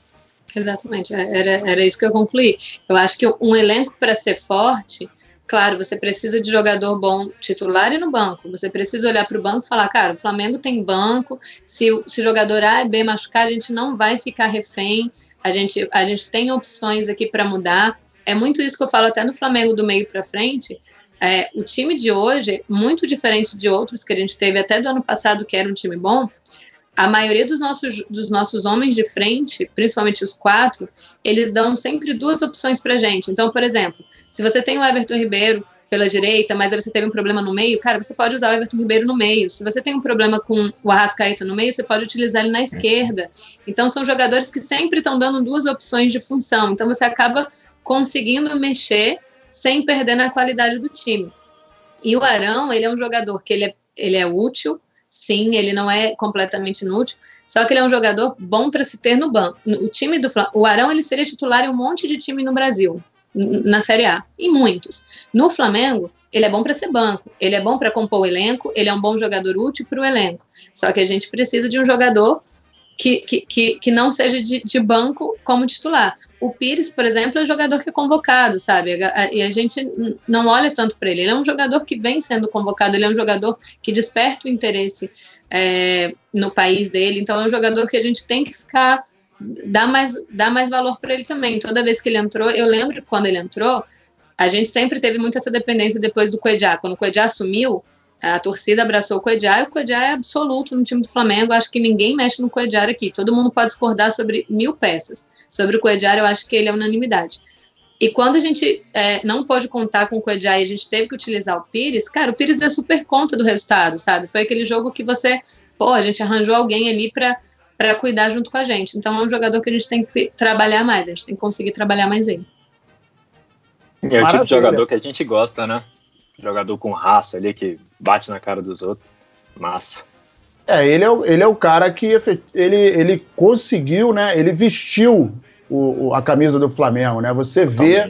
Exatamente, era isso que eu concluí. Eu acho que um elenco para ser forte, claro, você precisa de jogador bom titular e no banco. Você precisa olhar para o banco e falar, cara, o Flamengo tem banco, se jogador A e B machucar, a gente não vai ficar refém, a gente tem opções aqui para mudar. É muito isso que eu falo até no Flamengo do meio para frente. O time de hoje, muito diferente de outros que a gente teve até do ano passado, que era um time bom, a maioria dos nossos homens de frente, principalmente os 4, eles dão sempre 2 opções pra gente. Então, por exemplo, se você tem o Everton Ribeiro pela direita, mas aí você teve um problema no meio, cara, você pode usar o Everton Ribeiro no meio. Se você tem um problema com o Arrascaeta no meio, você pode utilizar ele na esquerda. Então, são jogadores que sempre estão dando 2 opções de função. Então, você acaba conseguindo mexer sem perder na qualidade do time. E o Arão, ele é um jogador que ele é útil. Sim, ele não é completamente inútil, só que ele é um jogador bom para se ter no banco. O Arão, ele seria titular em um monte de time no Brasil, na Série A, e muitos. No Flamengo, ele é bom para ser banco, ele é bom para compor o elenco, ele é um bom jogador útil para o elenco. Só que a gente precisa de um jogador que não seja de banco como titular. O Pires, por exemplo, é um jogador que é convocado, sabe? E a gente não olha tanto para ele. Ele é um jogador que vem sendo convocado, ele é um jogador que desperta o interesse no país dele. Então, é um jogador que a gente tem que dar mais valor para ele também. Toda vez que ele entrou, eu lembro que quando ele entrou, a gente sempre teve muito essa dependência depois do Cuejá. Quando o Cuejá assumiu, a torcida abraçou o Cuejá, e o Cuejá é absoluto no time do Flamengo. Acho que ninguém mexe no Cuejá aqui. Todo mundo pode discordar sobre 1000 peças. Sobre o Cuejá, eu acho que ele é unanimidade. E quando a gente não pôde contar com o Cuejá e a gente teve que utilizar o Pires, cara, o Pires deu super conta do resultado, sabe? Foi aquele jogo que a gente arranjou alguém ali para cuidar junto com a gente. Então é um jogador que a gente tem que trabalhar mais, a gente tem que conseguir trabalhar mais ele. É o tipo de jogador que a gente gosta, né? Jogador com raça ali, que bate na cara dos outros. Massa. Ele é o cara que ele conseguiu, né? Ele vestiu a camisa do Flamengo, né? Você vê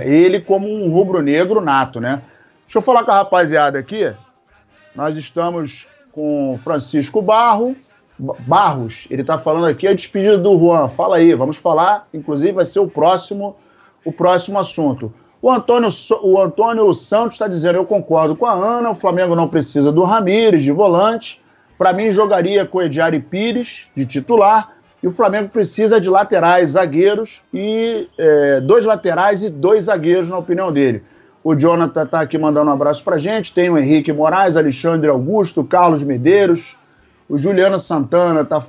ele como um rubro-negro nato, né? Deixa eu falar com a rapaziada aqui. Nós estamos com Francisco Barros. Ele tá falando aqui a despedida do Juan. Fala aí, vamos falar. Inclusive vai ser o próximo assunto. O Antônio Santos está dizendo, eu concordo com a Ana, o Flamengo não precisa do Ramires, de volante. Para mim, jogaria com Ediar e Pires, de titular. E o Flamengo precisa de laterais, zagueiros, e 2 laterais e 2 zagueiros, na opinião dele. O Jonathan está aqui mandando um abraço para a gente. Tem o Henrique Moraes, Alexandre Augusto, Carlos Medeiros. O Juliano Santana está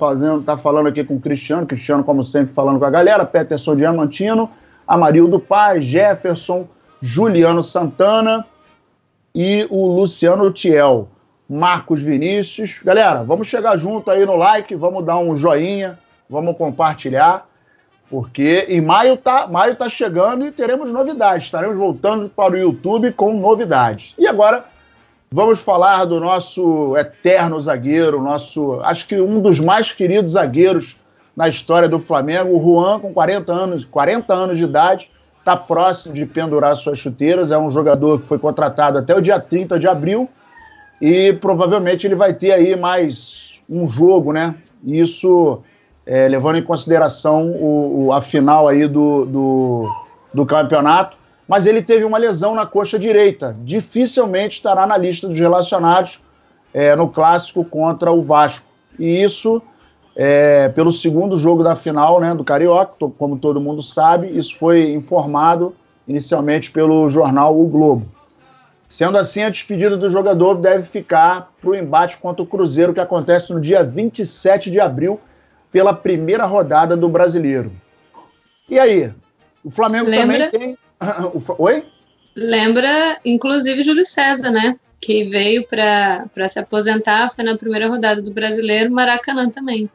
falando aqui com o Cristiano, como sempre, falando com a galera. Peterson Diamantino. Amarildo Paz, Jefferson, Juliano Santana e o Luciano Thiel, Marcos Vinícius. Galera, vamos chegar junto aí no like, vamos dar um joinha, vamos compartilhar, porque em maio tá chegando e teremos novidades. Estaremos voltando para o YouTube com novidades. E agora vamos falar do nosso eterno zagueiro, acho que um dos mais queridos zagueiros na história do Flamengo, o Juan, com 40 anos de idade, está próximo de pendurar suas chuteiras, é um jogador que foi contratado até o dia 30 de abril, e provavelmente ele vai ter aí mais um jogo, né? Isso levando em consideração a final aí do campeonato, mas ele teve uma lesão na coxa direita, dificilmente estará na lista dos relacionados no clássico contra o Vasco, e isso... pelo segundo jogo da final, né, do Carioca, como todo mundo sabe, isso foi informado inicialmente pelo jornal O Globo. Sendo assim, a despedida do jogador deve ficar para o embate contra o Cruzeiro, que acontece no dia 27 de abril, pela primeira rodada do Brasileiro. E aí? O Flamengo também tem... Oi? Lembra, inclusive, Júlio César, né? Que veio para se aposentar, foi na primeira rodada do Brasileiro, Maracanã também.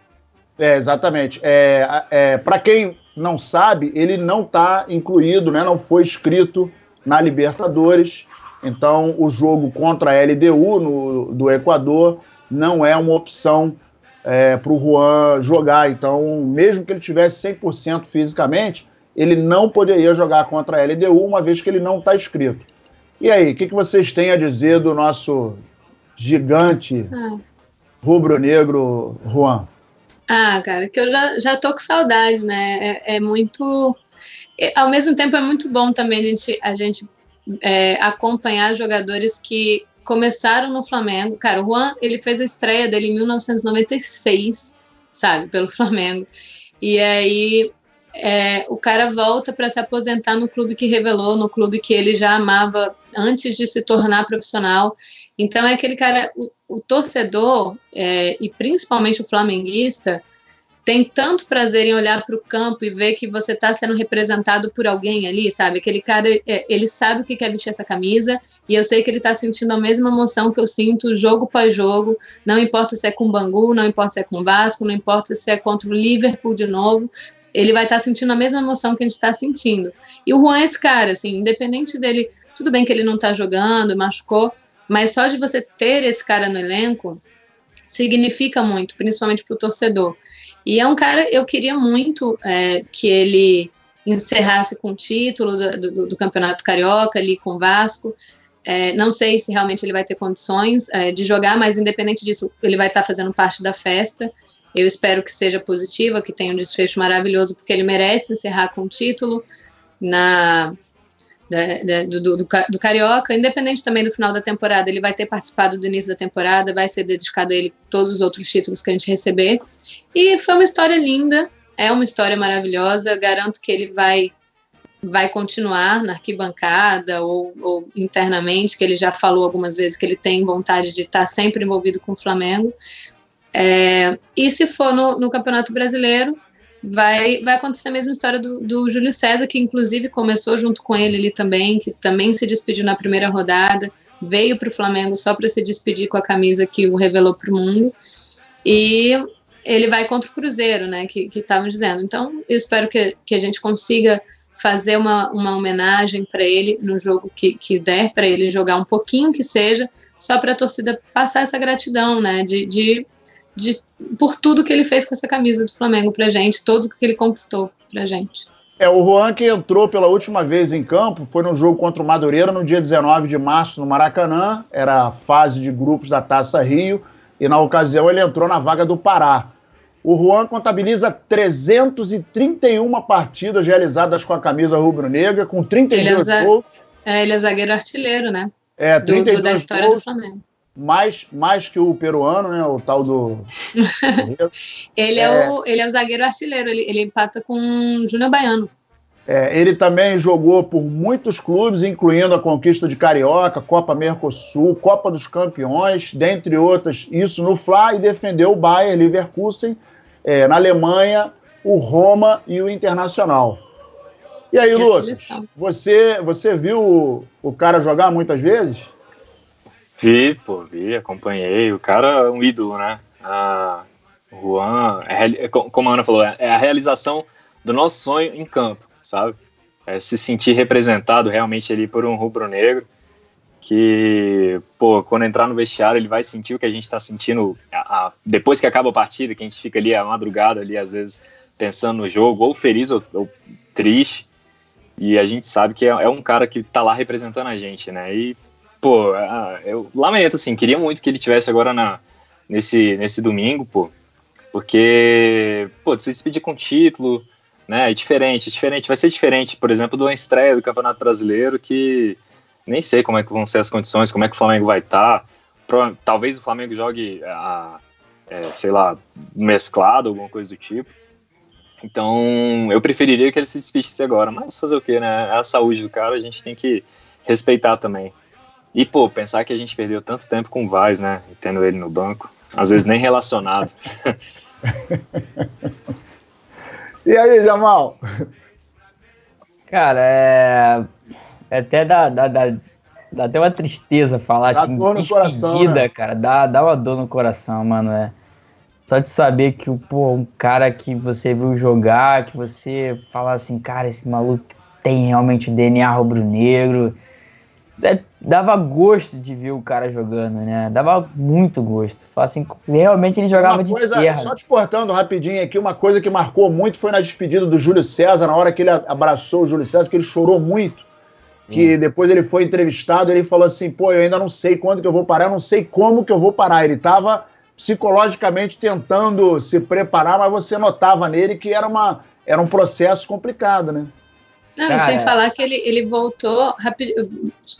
Exatamente. Para quem não sabe, ele não está incluído, né? Não foi inscrito na Libertadores. Então, o jogo contra a LDU do Equador não é uma opção para o Juan jogar. Então, mesmo que ele tivesse 100% fisicamente, ele não poderia jogar contra a LDU, uma vez que ele não está inscrito. E aí, o que vocês têm a dizer do nosso gigante rubro-negro, Juan? Cara, que eu já tô com saudade, né? É muito... Ao mesmo tempo, é muito bom também a gente acompanhar jogadores que começaram no Flamengo. Cara, o Juan, ele fez a estreia dele em 1996, sabe? Pelo Flamengo. E aí... o cara volta para se aposentar no clube que revelou, no clube que ele já amava antes de se tornar profissional. Então é aquele cara, o torcedor, e principalmente o flamenguista, tem tanto prazer em olhar para o campo e ver que você está sendo representado por alguém ali, sabe? Aquele cara, ele sabe o que quer vestir essa camisa, e eu sei que ele está sentindo a mesma emoção que eu sinto jogo após jogo, não importa se é com o Bangu, não importa se é com o Vasco, não importa se é contra o Liverpool de novo, ele vai estar sentindo a mesma emoção que a gente está sentindo. E o Juan é esse cara, assim, independente dele, tudo bem que ele não está jogando, machucou, mas só de você ter esse cara no elenco significa muito, principalmente para o torcedor. E é um cara, eu queria muito que ele encerrasse com o título do Campeonato Carioca ali com o Vasco. Não sei se realmente ele vai ter condições de jogar, mas independente disso, ele vai estar fazendo parte da festa. Eu espero que seja positiva, que tenha um desfecho maravilhoso, porque ele merece encerrar com o título do Carioca, independente também do final da temporada. Ele vai ter participado do início da temporada, vai ser dedicado a ele todos os outros títulos que a gente receber. E foi uma história linda, é uma história maravilhosa. Garanto que ele vai continuar na arquibancada ou internamente, que ele já falou algumas vezes que ele tem vontade de estar sempre envolvido com o Flamengo. E se for no Campeonato Brasileiro, vai acontecer a mesma história do Júlio César, que inclusive começou junto com ele ali também, que também se despediu na primeira rodada, veio para o Flamengo só para se despedir com a camisa que o revelou para o mundo, e ele vai contra o Cruzeiro, né, que estavam dizendo. Então eu espero que a gente consiga fazer uma homenagem para ele no jogo que der para ele jogar um pouquinho que seja, só para a torcida passar essa gratidão, né, por tudo que ele fez com essa camisa do Flamengo pra gente, tudo que ele conquistou pra gente. O Juan, que entrou pela última vez em campo, foi no jogo contra o Madureira no dia 19 de março no Maracanã, era a fase de grupos da Taça Rio, e na ocasião ele entrou na vaga do Pará. O Juan contabiliza 331 partidas realizadas com a camisa rubro-negra, com 32 gols. Ele é o zagueiro artilheiro, né? 32 da história gols. Do Flamengo. Mais que o peruano, né? O tal do... ele é o zagueiro artilheiro, ele empata com o Júnior Baiano. Ele também jogou por muitos clubes, incluindo a conquista de Carioca, Copa Mercosul, Copa dos Campeões, dentre outras, isso no Fla, e defendeu o Bayer Leverkusen, na Alemanha, o Roma e o Internacional. E aí, Lucas, você viu o cara jogar muitas vezes? Vi, acompanhei. O cara é um ídolo, né? O Juan, como a Ana falou, é a realização do nosso sonho em campo, sabe? Se sentir representado realmente ali por um rubro-negro, que, quando entrar no vestiário, ele vai sentir o que a gente está sentindo depois que acaba a partida, que a gente fica ali a madrugada, ali, às vezes, pensando no jogo, ou feliz ou triste, e a gente sabe que é um cara que tá lá representando a gente, né? E eu lamento, assim, queria muito que ele tivesse agora nesse domingo, porque, se despedir com título, né, é diferente, vai ser diferente, por exemplo, de uma estreia do Campeonato Brasileiro, que nem sei como é que vão ser as condições, como é que o Flamengo vai estar, talvez o Flamengo jogue, sei lá, mesclado, alguma coisa do tipo, então eu preferiria que ele se despedisse agora, mas fazer o quê, né, é a saúde do cara, a gente tem que respeitar também. E, pô, pensar que a gente perdeu tanto tempo com o Vaz, né? Tendo ele no banco. Às vezes nem relacionado. E aí, Jamal? Cara, até dá até uma tristeza falar Dá assim, dor no coração, despedida, né? cara. Dá uma dor no coração, mano. Só de saber que, pô, um cara que você viu jogar, que você fala assim, cara, esse maluco tem realmente o DNA rubro-negro. Dava gosto de ver o cara jogando, né? Dava muito gosto. Assim, realmente ele jogava de terra. Só te cortando rapidinho aqui, uma coisa que marcou muito foi na despedida do Júlio César, na hora que ele abraçou o Júlio César, que ele chorou muito, que depois ele foi entrevistado, ele falou assim, pô, eu ainda não sei quando que eu vou parar, eu não sei como que eu vou parar. Ele estava psicologicamente tentando se preparar, mas você notava nele que era um processo complicado, né? Não, cara, sem falar que ele voltou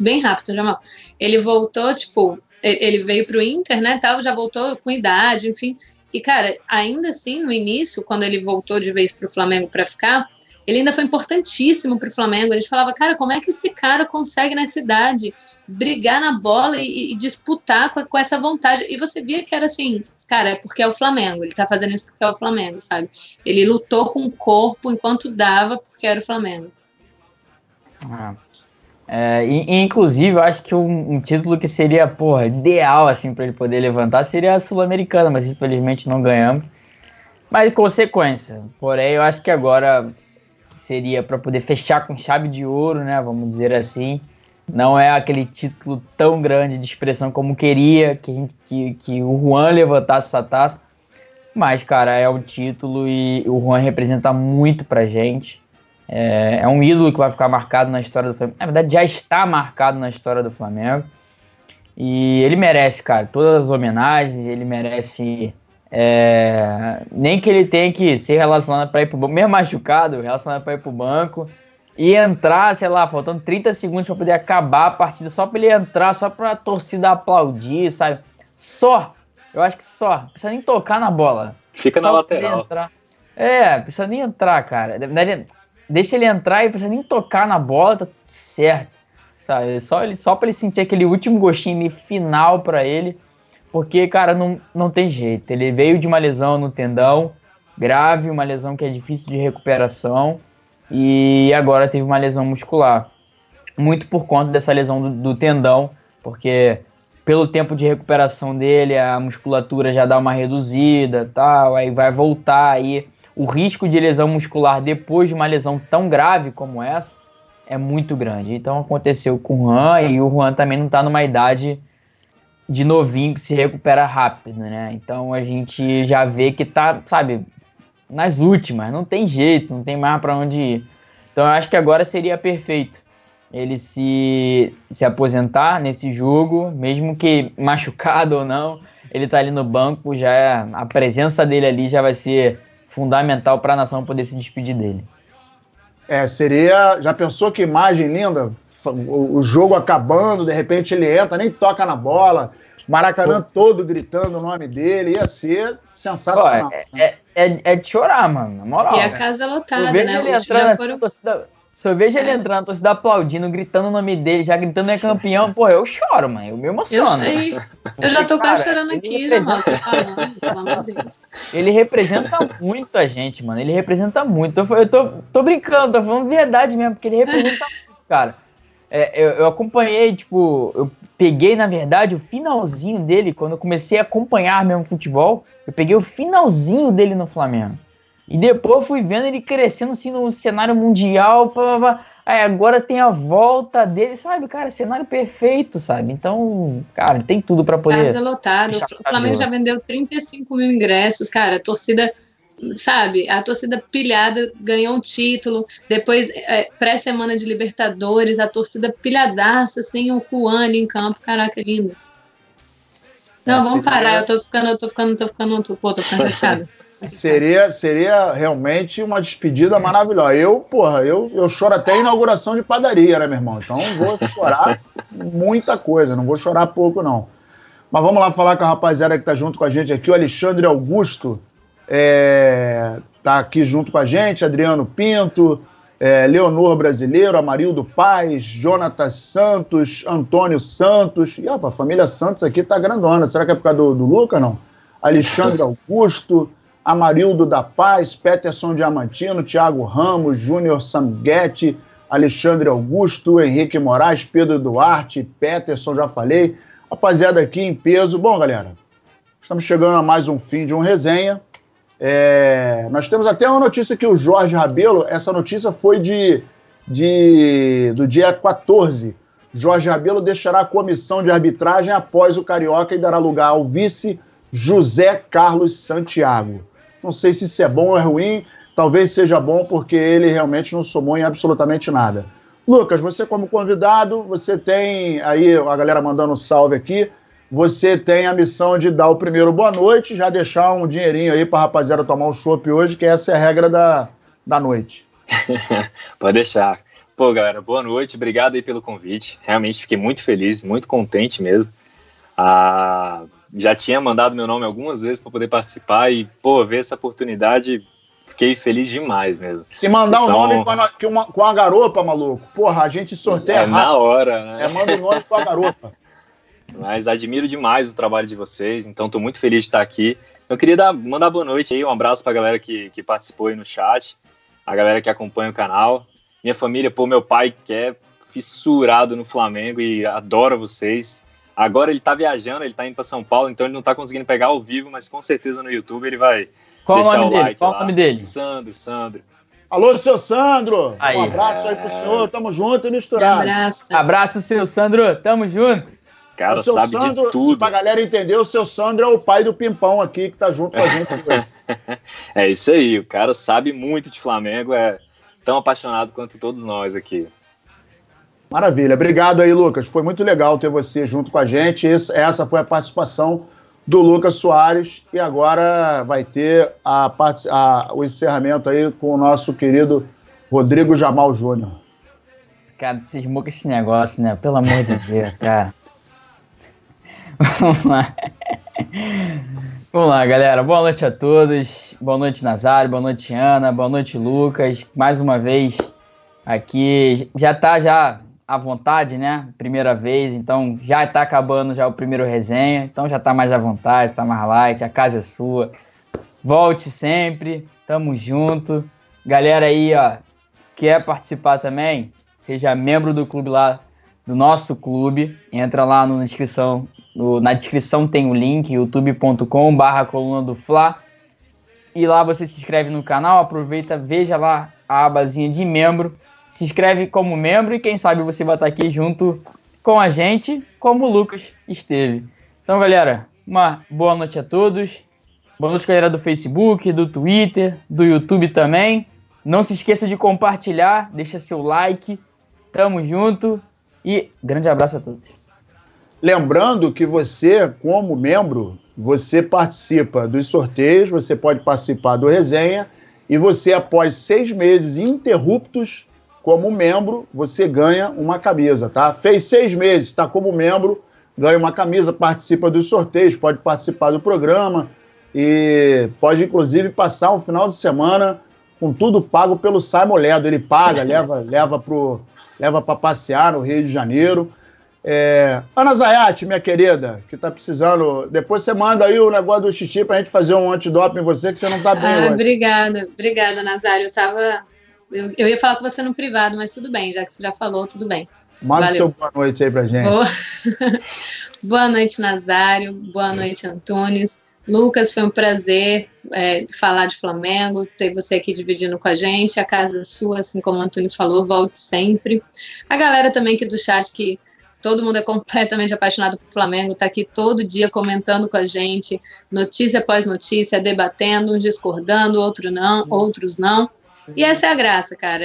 bem rápido, Jamal. Ele voltou, tipo, ele veio pro Inter, né, tal, já voltou com idade, enfim. E, cara, ainda assim, no início, quando ele voltou de vez pro Flamengo para ficar, ele ainda foi importantíssimo pro Flamengo. A gente falava, cara, como é que esse cara consegue nessa idade brigar na bola e disputar com essa vontade? E você via que era assim, cara, é porque é o Flamengo, ele tá fazendo isso porque é o Flamengo, sabe? Ele lutou com o corpo enquanto dava porque era o Flamengo. Inclusive, eu acho que um título que seria, porra, ideal, assim, para ele poder levantar seria a Sul-Americana, mas infelizmente não ganhamos. Mas consequência. Porém, eu acho que agora seria para poder fechar com chave de ouro, né? Vamos dizer assim. Não é aquele título tão grande de expressão como queria que o Juan levantasse essa taça. Mas, cara, é um título e o Juan representa muito pra gente. É um ídolo que vai ficar marcado na história do Flamengo. Na verdade, já está marcado na história do Flamengo. E ele merece, cara, todas as homenagens. Ele merece... nem que ele tenha que ser relacionado para ir pro banco, mesmo machucado, relacionado para ir pro banco. E entrar, sei lá, faltando 30 segundos para poder acabar a partida. Só para ele entrar, só para a torcida aplaudir, sabe? Eu acho que só. Não precisa nem tocar na bola. Fica na lateral. Precisa nem entrar, cara. Na verdade, deixa ele entrar e não precisa nem tocar na bola, tá tudo certo, sabe? Só pra ele sentir aquele último gostinho final pra ele, porque, cara, não tem jeito. Ele veio de uma lesão no tendão, grave, uma lesão que é difícil de recuperação, e agora teve uma lesão muscular. Muito por conta dessa lesão do tendão, porque pelo tempo de recuperação dele, a musculatura já dá uma reduzida, tal, aí vai voltar aí. O risco de lesão muscular depois de uma lesão tão grave como essa é muito grande. Então aconteceu com o Juan, e o Juan também não está numa idade de novinho que se recupera rápido, né? Então a gente já vê que tá, sabe, nas últimas, não tem jeito, não tem mais para onde ir. Então eu acho que agora seria perfeito ele se aposentar nesse jogo, mesmo que machucado ou não, ele tá ali no banco, a presença dele ali já vai ser fundamental para a nação poder se despedir dele. Seria... Já pensou que imagem linda? O jogo acabando, de repente ele entra, nem toca na bola, Maracanã todo gritando o nome dele, ia ser sensacional. É de chorar, mano, na moral. E a casa lotada, né? Ele entrando se eu vejo ele entrando, a torcida aplaudindo, gritando o nome dele, já gritando é campeão, pô, eu choro, mano, eu me emociono. Eu já tô quase chorando aqui, né, mano? Você falando, pelo amor de Deus. Ele representa muito a gente, mano, ele representa muito. Eu tô brincando, tô falando verdade mesmo, porque ele representa muito, cara. Eu acompanhei, tipo, eu peguei, na verdade, o finalzinho dele, quando eu comecei a acompanhar mesmo futebol, eu peguei o finalzinho dele no Flamengo. E depois eu fui vendo ele crescendo assim no cenário mundial, aí agora tem a volta dele, sabe, cara, cenário perfeito, sabe? Então, cara, tem tudo pra poder... Casa lotado, o Flamengo já vendeu 35 mil ingressos, cara, a torcida, sabe, a torcida pilhada, ganhou um título, depois, pré-semana de Libertadores, a torcida pilhadaça, assim, o Juan ali em campo, caraca, lindo. Não, vamos parar, eu tô ficando chateada. Seria realmente uma despedida maravilhosa. Eu choro até a inauguração de padaria, né, meu irmão? Então vou chorar muita coisa, não vou chorar pouco, não. Mas vamos lá falar com a rapaziada que tá junto com a gente aqui, o Alexandre Augusto tá aqui junto com a gente, Adriano Pinto, Leonor Brasileiro, Amarildo Paz, Jonatas Santos, Antônio Santos. E, a família Santos aqui tá grandona. Será que é por causa do Lucas, não? Alexandre Augusto, Amarildo da Paz, Peterson Diamantino, Thiago Ramos, Júnior Samguete, Alexandre Augusto, Henrique Moraes, Pedro Duarte, Peterson, já falei. Rapaziada aqui em peso. Bom, galera, estamos chegando a mais um fim de um resenha. Nós temos até uma notícia que o Jorge Rabelo, essa notícia foi do dia 14. Jorge Rabelo deixará a comissão de arbitragem após o Carioca e dará lugar ao vice José Carlos Santiago. Não sei se isso é bom ou é ruim, talvez seja bom porque ele realmente não somou em absolutamente nada. Lucas, você como convidado, você tem aí a galera mandando um salve aqui, você tem a missão de dar o primeiro boa noite, já deixar um dinheirinho aí pra rapaziada tomar um chopp hoje, que essa é a regra da noite. Pode deixar. Pô, galera, boa noite, obrigado aí pelo convite. Realmente fiquei muito feliz, muito contente mesmo. Já tinha mandado meu nome algumas vezes para poder participar e, pô, ver essa oportunidade, fiquei feliz demais mesmo. Se mandar um nome com a garopa, maluco, porra, a gente sorteia rápido. Na hora, né? Manda o nome com a garopa. Mas admiro demais o trabalho de vocês, então estou muito feliz de estar aqui. Eu queria mandar boa noite aí, um abraço para a galera que participou aí no chat, a galera que acompanha o canal. Minha família, pô, meu pai que é fissurado no Flamengo e adora vocês. Agora ele tá viajando, ele tá indo para São Paulo, então ele não tá conseguindo pegar ao vivo, mas com certeza no YouTube ele vai deixar o like. Qual o nome dele? Sandro. Alô, seu Sandro! Aí. Um abraço aí pro senhor, tamo junto e misturado. Abraço, seu Sandro, tamo junto. Cara, o seu sabe Sandro, de tudo. Pra galera entender, o seu Sandro é o pai do Pimpão aqui, que tá junto com a gente hoje. É isso aí, o cara sabe muito de Flamengo, é tão apaixonado quanto todos nós aqui. Maravilha, obrigado aí, Lucas. Foi muito legal ter você junto com a gente. Essa foi a participação do Lucas Soares e agora vai ter o encerramento aí com o nosso querido Rodrigo Jamal Júnior. Cara, cismou com esse negócio, né? Pelo amor de Deus, cara. Vamos lá, galera. Boa noite a todos. Boa noite, Nazário. Boa noite, Ana. Boa noite, Lucas. Mais uma vez aqui. Já tá à vontade, né? Primeira vez, então já tá acabando já o primeiro resenha. Então já tá mais à vontade, tá mais light. A casa é sua. Volte sempre. Tamo junto. Galera aí, ó, quer participar também? Seja membro do clube lá, do nosso clube. Entra lá na descrição. Na descrição tem o link, youtube.com/coluna do Fla. E lá você se inscreve no canal, aproveita, veja lá a abazinha de membro. Se inscreve como membro e quem sabe você vai estar aqui junto com a gente, como o Lucas esteve. Então, galera, uma boa noite a todos. Boa noite, galera do Facebook, do Twitter, do YouTube também. Não se esqueça de compartilhar, deixa seu like. Tamo junto e grande abraço a todos. Lembrando que você, como membro, você participa dos sorteios, você pode participar do resenha e você, após 6 meses ininterruptos como membro, você ganha uma camisa, tá? Fez 6 meses, está como membro, ganha uma camisa, participa dos sorteios, pode participar do programa e pode, inclusive, passar um final de semana com tudo pago pelo Simon Ledo. Ele paga, leva para passear no Rio de Janeiro. Ana Zayat, minha querida, que tá precisando, depois você manda aí o negócio do xixi pra gente fazer um antidoping em você, que você não tá bem hoje. Obrigada, Nazário. Eu ia falar com você no privado, mas tudo bem, já que você já falou, tudo bem. Manda seu boa noite aí pra gente. Boa noite, Nazário, boa noite, Antunes. Lucas, foi um prazer falar de Flamengo, ter você aqui dividindo com a gente, a casa é sua, assim como o Antunes falou, volte sempre. A galera também aqui do chat, que todo mundo é completamente apaixonado por Flamengo, tá aqui todo dia comentando com a gente, notícia após notícia, debatendo, uns discordando, outros não. E essa é a graça, cara.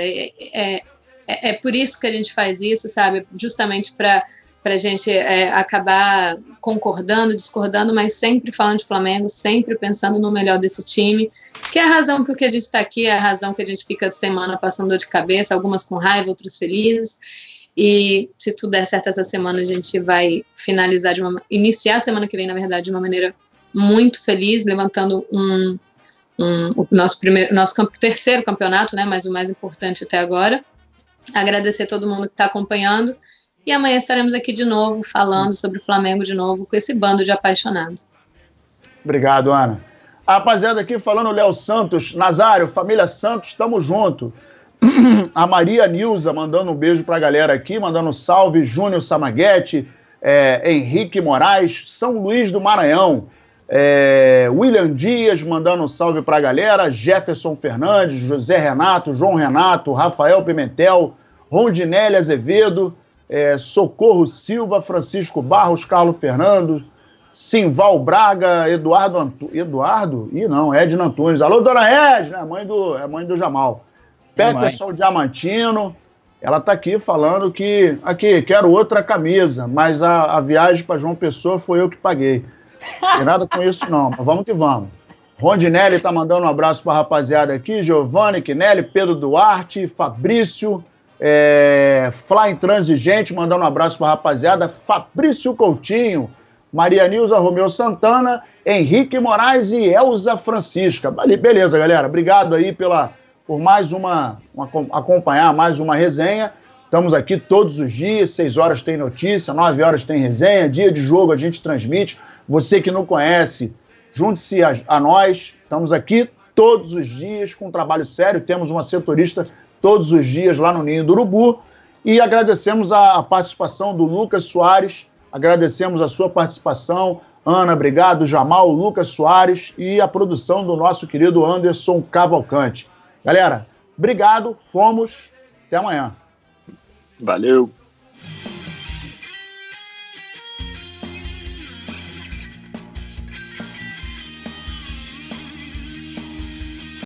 É por isso que a gente faz isso, sabe? Justamente para a gente acabar concordando, discordando, mas sempre falando de Flamengo, sempre pensando no melhor desse time, que é a razão por que a gente está aqui, é a razão que a gente fica de semana passando dor de cabeça, algumas com raiva, outras felizes. E se tudo der certo essa semana, a gente vai iniciar a semana que vem, na verdade, de uma maneira muito feliz, levantando o nosso terceiro campeonato, né, mas o mais importante até agora. Agradecer todo mundo que está acompanhando. E amanhã estaremos aqui de novo, falando sobre o Flamengo de novo, com esse bando de apaixonados. Obrigado, Ana. A rapaziada aqui falando, Léo Santos, Nazário, família Santos, tamo junto. A Maria Nilza mandando um beijo pra galera aqui, mandando um salve, Júnior Samaguete, Henrique Moraes, São Luís do Maranhão, William Dias mandando um salve pra galera, Jefferson Fernandes, José Renato, João Renato, Rafael Pimentel, Rondinelli Azevedo, Socorro Silva, Francisco Barros, Carlos Fernando, Simval Braga, Eduardo? Edna Antunes. Alô, dona Edna, mãe do Jamal. Peterson Diamantino, ela tá aqui falando que, quero outra camisa, mas a viagem para João Pessoa foi eu que paguei. Não tem nada com isso não, mas vamos que vamos. Rondinelli tá mandando um abraço pra rapaziada aqui, Giovanni, Quinelli, Pedro Duarte, Fabrício, Fly Intransigente, mandando um abraço pra rapaziada, Fabrício Coutinho, Maria Nilza, Romeu Santana, Henrique Moraes e Elza Francisca. Beleza, galera, obrigado aí por mais acompanhar mais uma resenha. Estamos aqui todos os dias, 6 horas tem notícia, 9 horas tem resenha, dia de jogo a gente transmite. Você que não conhece, junte-se a nós. Estamos aqui todos os dias com um trabalho sério. Temos uma setorista todos os dias lá no Ninho do Urubu. E agradecemos a participação do Lucas Soares, agradecemos a sua participação. Ana, obrigado. Jamal, Lucas Soares e a produção do nosso querido Anderson Cavalcante. Galera, obrigado, fomos, até amanhã. Valeu.